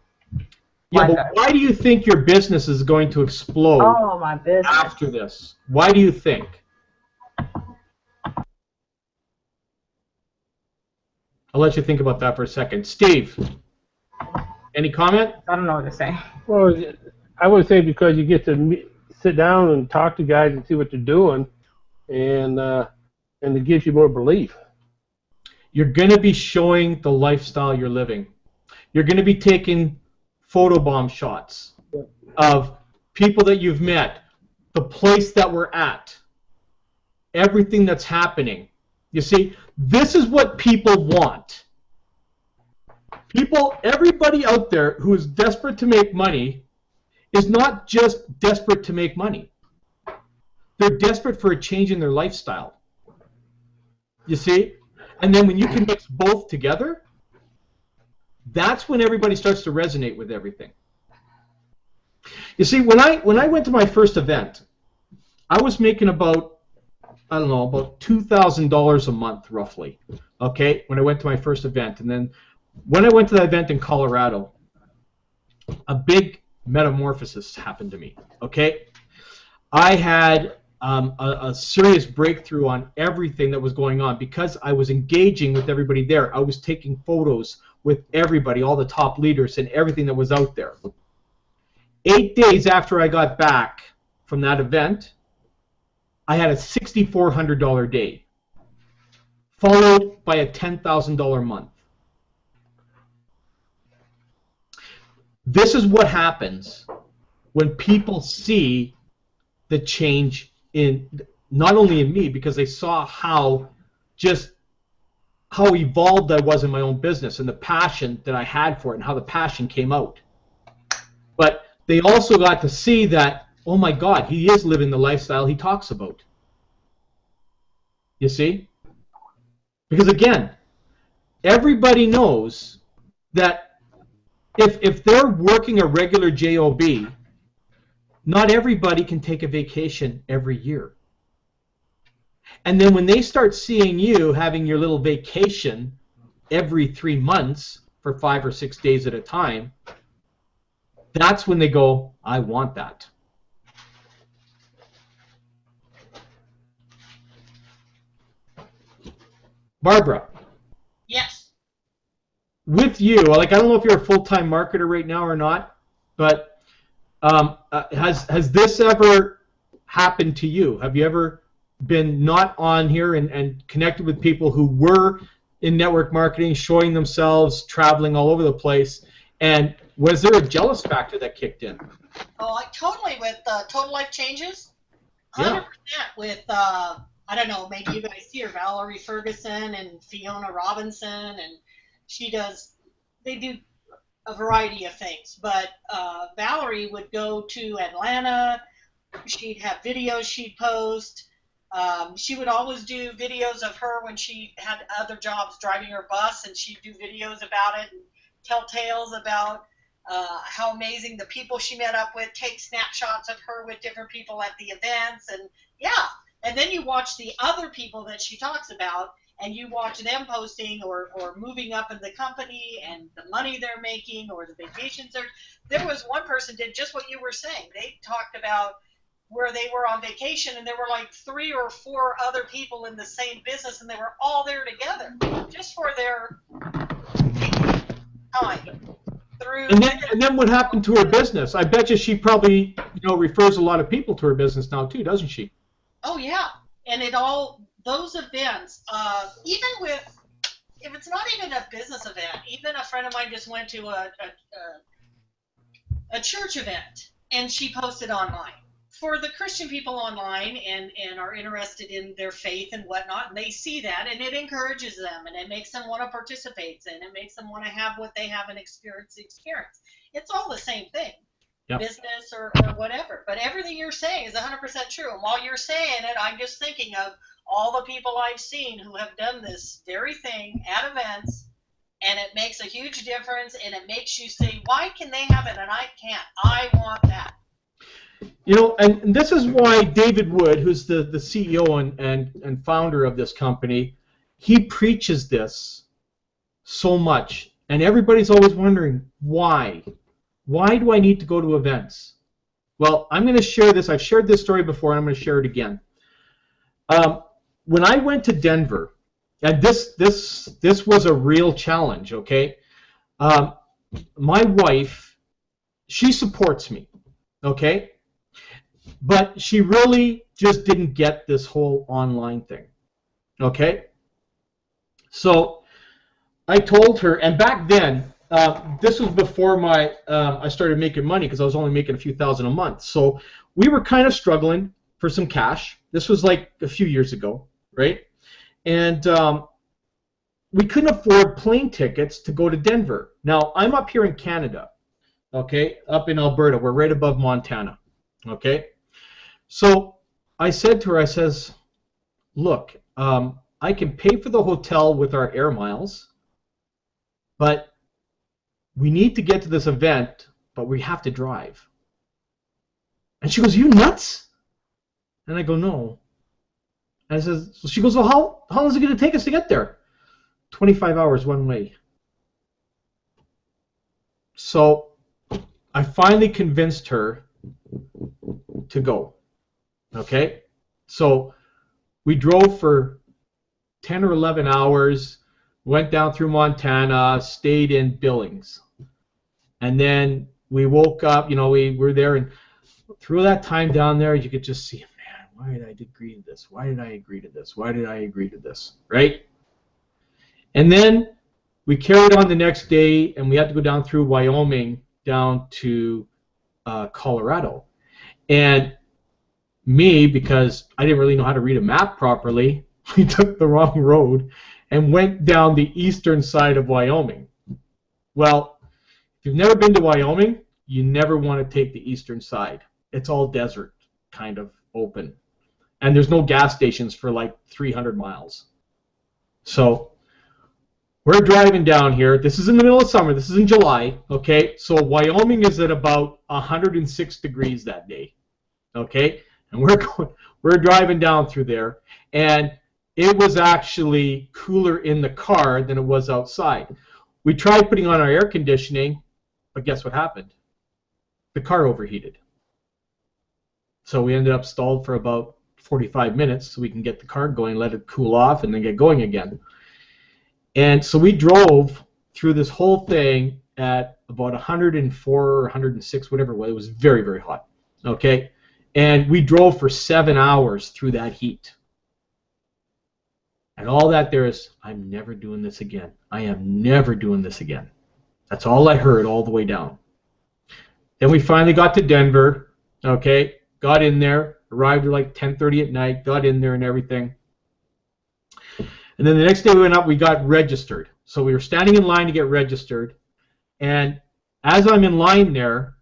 Yeah, like but why do you think your business is going to explode my business. after this? Why do you think? I'll let you think about that for a second. Steve, any comment? I don't know what to say. Well, I would say because you get to sit down and talk to guys and see what they're doing, and it gives you more belief. You're going to be showing the lifestyle you're living. You're going to be taking photobomb shots of people that you've met, the place that we're at, everything that's happening. You see, this is what people want. Everybody out there who is desperate to make money is not just desperate to make money. They're desperate for a change in their lifestyle. You see? And then when you can mix both together, that's when everybody starts to resonate with everything. You see, when I went to my first event, I was making about $2,000 a month, roughly, okay, when I went to my first event. And then when I went to that event in Colorado, a big metamorphosis happened to me, okay? I had a serious breakthrough on everything that was going on because I was engaging with everybody there. I was taking photos with everybody, all the top leaders and everything that was out there. 8 days after I got back from that event, I had a $6,400 day, followed by a $10,000 month. This is what happens when people see the change in, not only in me, because they saw how evolved I was in my own business and the passion that I had for it and how the passion came out. But they also got to see that, oh my God, he is living the lifestyle he talks about. You see? Because again, everybody knows that if they're working a regular job, not everybody can take a vacation every year. And then when they start seeing you having your little vacation every 3 months for 5 or 6 days at a time, that's when they go, I want that. Barbara. Yes. With you, like, I don't know if you're a full-time marketer right now or not, but has this ever happened to you? Have you ever been not on here and connected with people who were in network marketing, showing themselves, traveling all over the place, and was there a jealous factor that kicked in? Oh, like totally with Total Life Changes. 100% Yeah. with I don't know, maybe you guys see her, Valerie Ferguson and Fiona Robinson, and they do a variety of things. But Valerie would go to Atlanta. She'd have videos she'd post. She would always do videos of her when she had other jobs driving her bus, and she'd do videos about it and tell tales about how amazing the people she met up with, take snapshots of her with different people at the events, and yeah. And then you watch the other people that she talks about, and you watch them posting or moving up in the company and the money they're making or the vacations. There was one person did just what you were saying. They talked about where they were on vacation, and there were like 3 or 4 other people in the same business, and they were all there together just for their time. And then what happened to her business? I bet you she probably refers a lot of people to her business now too, doesn't she? Oh yeah, and those events, even if it's not even a business event, even a friend of mine just went to a church event, and she posted online for the Christian people online and are interested in their faith and whatnot, and they see that, and it encourages them, and it makes them want to participate, and it makes them want to have what they have and experience the experience. It's all the same thing. Yep. Business or whatever, but everything you're saying is 100% true. And while you're saying it, I'm just thinking of all the people I've seen who have done this very thing at events, and it makes a huge difference, and it makes you say, why can they have it and I can't? I want that. And this is why David Wood, who's the CEO and founder of this company, he preaches this so much, and everybody's always wondering why. Why do I need to go to events? Well, I'm going to share this. I've shared this story before, and I'm going to share it again. When I went to Denver, and this was a real challenge, okay? My wife, she supports me, okay? But she really just didn't get this whole online thing, okay? So I told her, and back then, this was before I started making money, because I was only making a few thousand a month. So we were kind of struggling for some cash. This was like a few years ago, right? And we couldn't afford plane tickets to go to Denver. Now, I'm up here in Canada, okay, up in Alberta. We're right above Montana, okay? So I said to her, I says, look, I can pay for the hotel with our air miles, but we need to get to this event, but we have to drive. And she goes, you nuts? And I go, no. And I says, so she goes, well, how long is it going to take us to get there? 25 hours one way. So I finally convinced her to go. Okay? So we drove for 10 or 11 hours, went down through Montana, stayed in Billings. And then we woke up, we were there, and through that time down there, you could just see, man, why did I agree to this? Why did I agree to this? Why did I agree to this? Right? And then we carried on the next day, and we had to go down through Wyoming down to Colorado. And me, because I didn't really know how to read a map properly, we took the wrong road and went down the eastern side of Wyoming. Well, if you've never been to Wyoming, you never want to take the eastern side. It's all desert, kind of open. And there's no gas stations for like 300 miles. So we're driving down here. This is in the middle of summer. This is in July, okay? So Wyoming is at about 106 degrees that day, okay? And we're driving down through there, and it was actually cooler in the car than it was outside. We tried putting on our air conditioning, but guess what happened? The car overheated. So we ended up stalled for about 45 minutes so we can get the car going, let it cool off, and then get going again. And so we drove through this whole thing at about 104 or 106, whatever it was. It was very, very hot. Okay? And we drove for 7 hours through that heat. And all that there is, I'm never doing this again. I am never doing this again. That's all I heard all the way down. Then we finally got to Denver, okay, got in there, arrived at like 10:30 at night, got in there and everything. And then the next day we went up, we got registered. So we were standing in line to get registered, and as I'm in line there,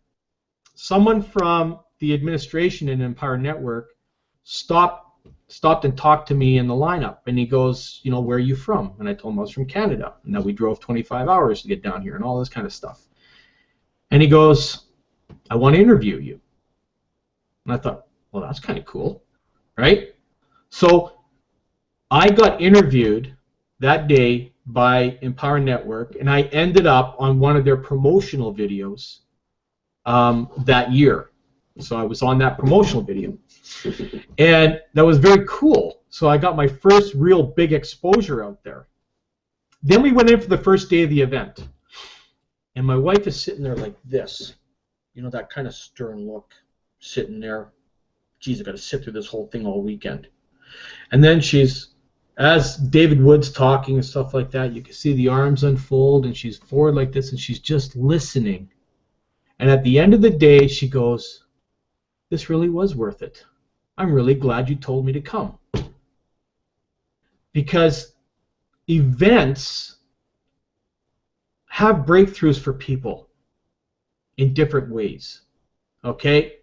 someone from the administration in Empire Network stopped and talked to me in the lineup, and he goes, you know, where are you from? And I told him I was from Canada, and that we drove 25 hours to get down here and all this kind of stuff. And he goes, I want to interview you. And I thought, well, that's kind of cool, right? So I got interviewed that day by Empower Network, and I ended up on one of their promotional videos that year. So I was on that promotional video, and that was very cool. So I got my first real big exposure out there. Then we went in for the first day of the event, and my wife is sitting there like this, you know, that kind of stern look, sitting there. Geez, I got to sit through this whole thing all weekend. And then she's, as David Wood's talking and stuff like that, you can see the arms unfold, and she's forward like this, and she's just listening. And at the end of the day, she goes, this really was worth it. I'm really glad you told me to come. Because events have breakthroughs for people in different ways. Okay?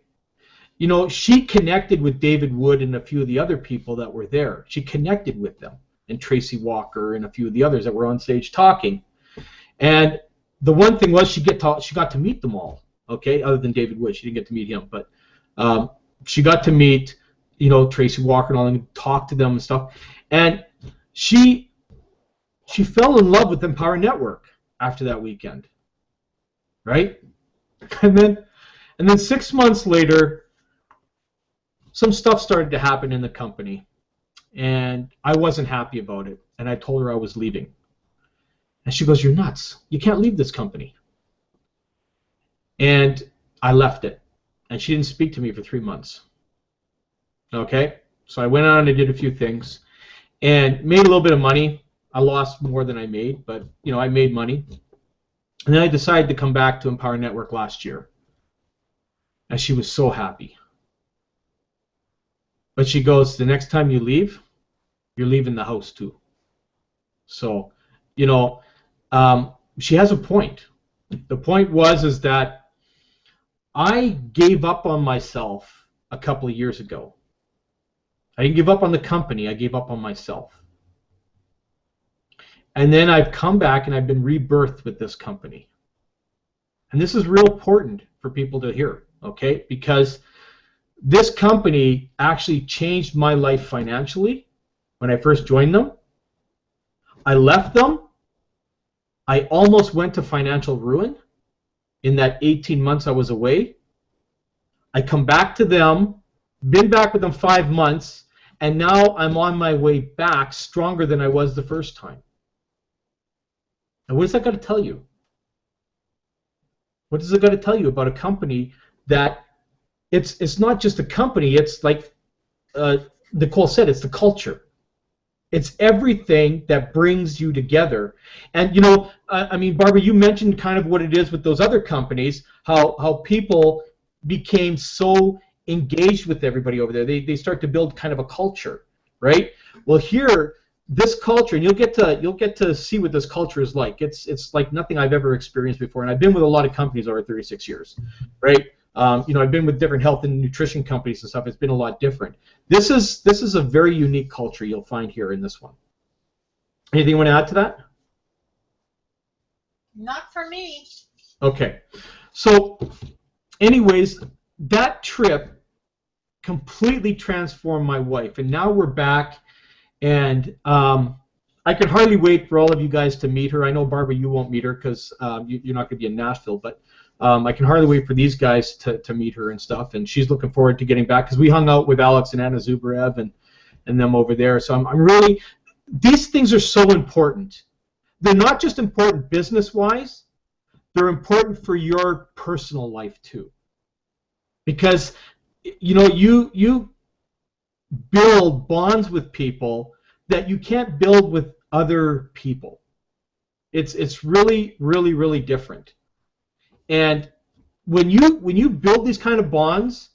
You know, she connected with David Wood and a few of the other people that were there. She connected with them, and Tracy Walker and a few of the others that were on stage talking. And the one thing was she got to meet them all. Okay, other than David Wood, she didn't get to meet him, but she got to meet, you know, Tracy Walker and all, and talk to them and stuff. And she fell in love with Empower Network after that weekend, right? And then 6 months later, some stuff started to happen in the company, and I wasn't happy about it, and I told her I was leaving. And she goes, you're nuts. You can't leave this company. And I left it, and she didn't speak to me for 3 months. Okay? So I went on and did a few things, and made a little bit of money. I lost more than I made, but, you know, I made money. And then I decided to come back to Empower Network last year, and she was so happy. But she goes, the next time you leave, you're leaving the house too. So, you know, she has a point. The point is that I gave up on myself a couple of years ago. I didn't give up on the company, I gave up on myself. And then I've come back and I've been rebirthed with this company. And this is real important for people to hear, okay? Because this company actually changed my life financially when I first joined them. I left them. I almost went to financial ruin in that 18 months I was away. I come back to them, been back with them 5 months, and now I'm on my way back stronger than I was the first time. And what does that got to tell you? What does it got to tell you about a company that it's not just a company, it's like Nicole said, it's the culture. It's everything that brings you together. And, you know, I mean, Barbara, you mentioned kind of what it is with those other companies, how people became so engaged with everybody over there. They start to build kind of a culture, right? Well, here, this culture, and you'll get to see what this culture is like. It's like nothing I've ever experienced before, and I've been with a lot of companies over 36 years, right? You know, I've been with different health and nutrition companies and stuff. It's been a lot different. This is a very unique culture you'll find here in this one. Anything you want to add to that? Not for me. Okay. So, anyways, that trip completely transformed my wife, and now we're back, and I can hardly wait for all of you guys to meet her. I know, Barbara, you won't meet her because you're not going to be in Nashville, but I can hardly wait for these guys to meet her and stuff, and she's looking forward to getting back because we hung out with Alex and Anna Zubarev and them over there. So I'm really, these things are so important. They're not just important business-wise, they're important for your personal life too. Because, you know, you build bonds with people that you can't build with other people. It's really, really, really different. And when you build these kind of bonds,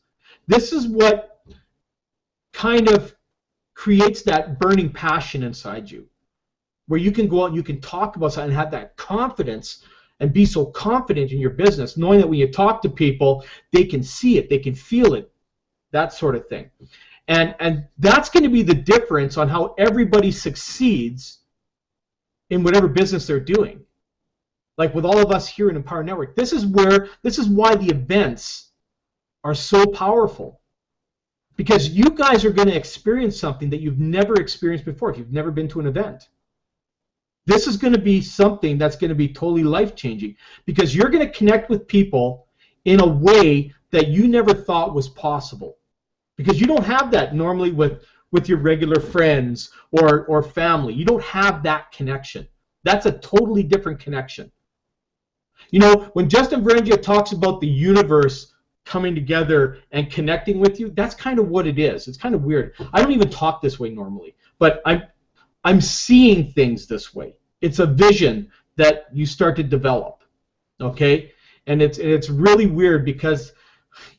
this is what kind of creates that burning passion inside you. where you can go out and you can talk about something and have that confidence and be so confident in your business, knowing that when you talk to people, they can see it, they can feel it, that sort of thing. And that's going to be the difference on how everybody succeeds in whatever business they're doing. Like with all of us here in Empower Network, this is why the events are so powerful. Because you guys are going to experience something that you've never experienced before if you've never been to an event. This is going to be something that's going to be totally life-changing because you're going to connect with people in a way that you never thought was possible. Because you don't have that normally with your regular friends or family. You don't have that connection. That's a totally different connection. You know, when Justin Varengia talks about the universe coming together and connecting with you, that's kind of what it is. It's kind of weird. I don't even talk this way normally, but I'm seeing things this way. It's a vision that you start to develop, okay? And it's really weird because,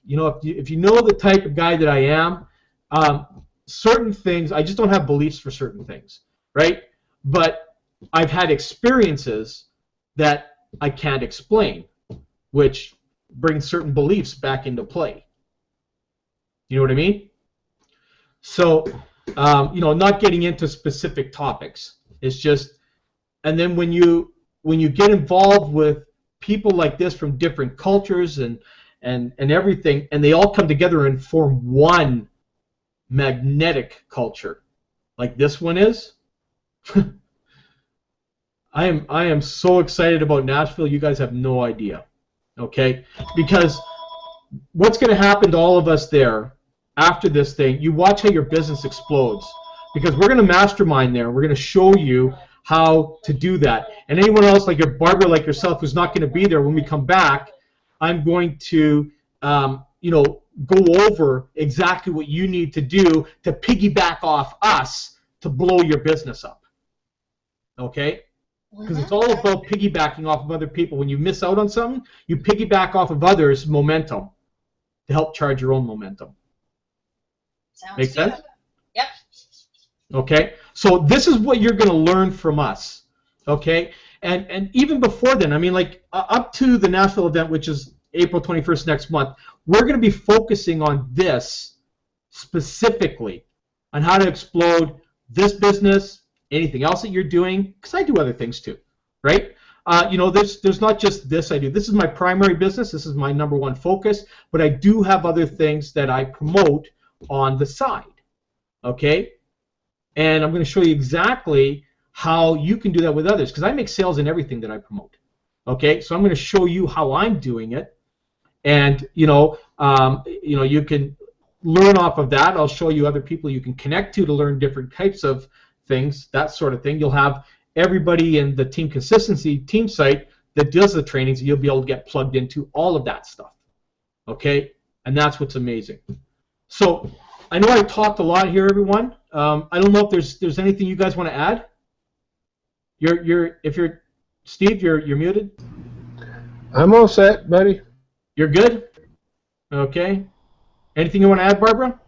you know, if you know the type of guy that I am, certain things, I just don't have beliefs for certain things, right? But I've had experiences that I can't explain, which brings certain beliefs back into play. You know what I mean? So, you know, not getting into specific topics. It's just, and then when you get involved with people like this from different cultures and everything, and they all come together and form one magnetic culture, like this one is, I am so excited about Nashville. You guys have no idea, okay? Because what's going to happen to all of us there after this thing? You watch how your business explodes, because we're going to mastermind there. We're going to show you how to do that. And anyone else like your Barbara, like yourself, who's not going to be there when we come back, I'm going to, you know, go over exactly what you need to do to piggyback off us to blow your business up. Okay? Because it's all about piggybacking off of other people. When you miss out on something, you piggyback off of others' momentum to help charge your own momentum. Sounds Make good. sense? Yep. Okay? So this is what you're going to learn from us. Okay? And even before then, I mean, like up to the Nashville event, which is April 21st next month, we're going to be focusing on this specifically, on how to explode this business, anything else that you're doing, because I do other things too, right? You know, there's not just this I do. This is my primary business. This is my #1 focus, but I do have other things that I promote on the side, okay? And I'm going to show you exactly how you can do that with others, because I make sales in everything that I promote, okay? So I'm going to show you how I'm doing it, and you know, you can learn off of that. I'll show you other people you can connect to learn different types of things, that sort of thing. You'll have everybody in the Team Consistency team site that does the trainings, and you'll be able to get plugged into all of that stuff, okay? And that's what's amazing. So I know I talked a lot here, everyone. I don't know if there's anything you guys want to add. Steve, you're muted. I'm all set, buddy. You're good? Okay. Anything you want to add, Barbara?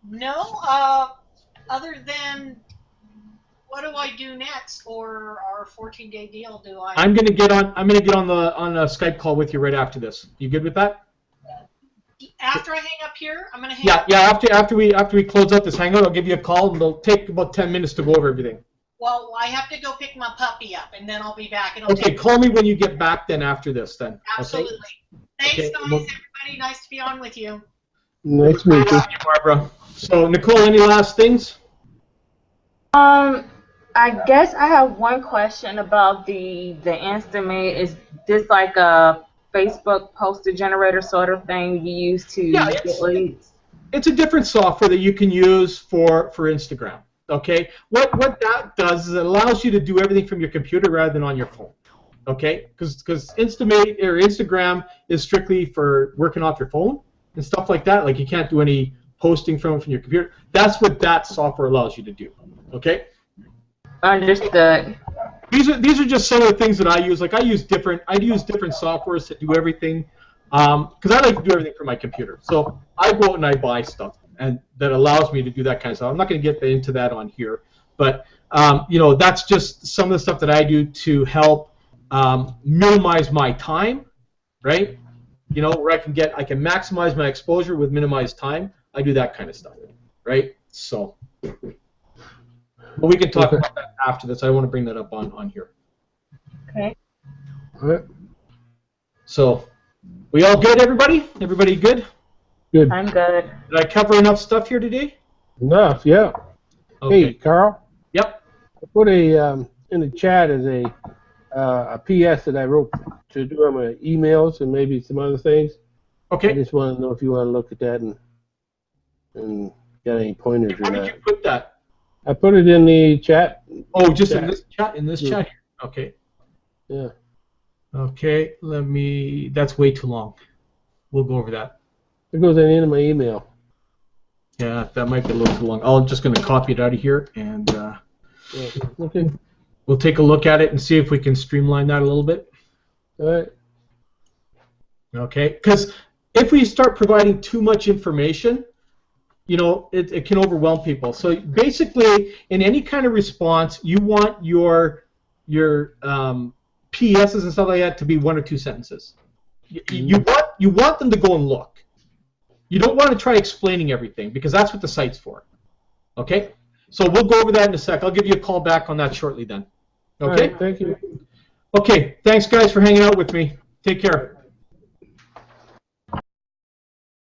No, other than what do I do next for our 14-day deal? I'm gonna get on a Skype call with you right after this. You good with that? After I hang up here, I'm gonna hang up. Yeah. After we close out this hangout, I'll give you a call, and it'll take about 10 minutes to go over everything. Well, I have to go pick my puppy up, and then I'll be back. Okay, call me when you get back then after this then. Absolutely. Okay? Thanks, Okay, guys, everybody. Nice to be on with you. Nice to meet you. Thank you, Barbara. So, Nicole, any last things? I guess I have one question about the Instamate. Is this like a Facebook poster generator sort of thing you use to get leads? It's a different software that you can use for Instagram. Okay, what that does is it allows you to do everything from your computer rather than on your phone. Okay, because Instamate or Instagram is strictly for working off your phone and stuff like that. Like you can't do any posting from your computer. That's what that software allows you to do. Okay. Understood. These are just some of the things that I use. Like I use different softwares to do everything because I like to do everything from my computer. So I go out and I buy stuff and that allows me to do that kind of stuff. I'm not going to get into that on here, But that's just some of the stuff that I do to help minimize my time, right? Where I can maximize my exposure with minimized time. I do that kind of stuff, right? So, but we can talk about that after this. I want to bring that up on here. Okay. All right. So, we all good, everybody? Everybody good? Good. I'm good. Did I cover enough stuff here today? Enough, yeah. Okay. Hey, Carl. Yep. I put in the chat as a PS that I wrote to do on my emails and maybe some other things. I Okay. just want to know if you want to look at that and get any pointers or Where did not. you put that? I put it in the chat. Oh, just Chat. in this chat. In this Yeah. chat here. Okay. Yeah. Okay. That's way too long. We'll go over that. It goes in the end of my email. Yeah, that might be a little too long. I'm just going to copy it out of here, and Yeah. Okay. we'll take a look at it and see if we can streamline that a little bit. All right. Okay? Because if we start providing too much information, it can overwhelm people. So basically, in any kind of response, you want your PSs and stuff like that to be 1 or 2 sentences. You want them to go and look. You don't want to try explaining everything because that's what the site's for. Okay? So we'll go over that in a sec. I'll give you a call back on that shortly then. All Okay? right. Thank you. Okay. Thanks, guys, for hanging out with me. Take care.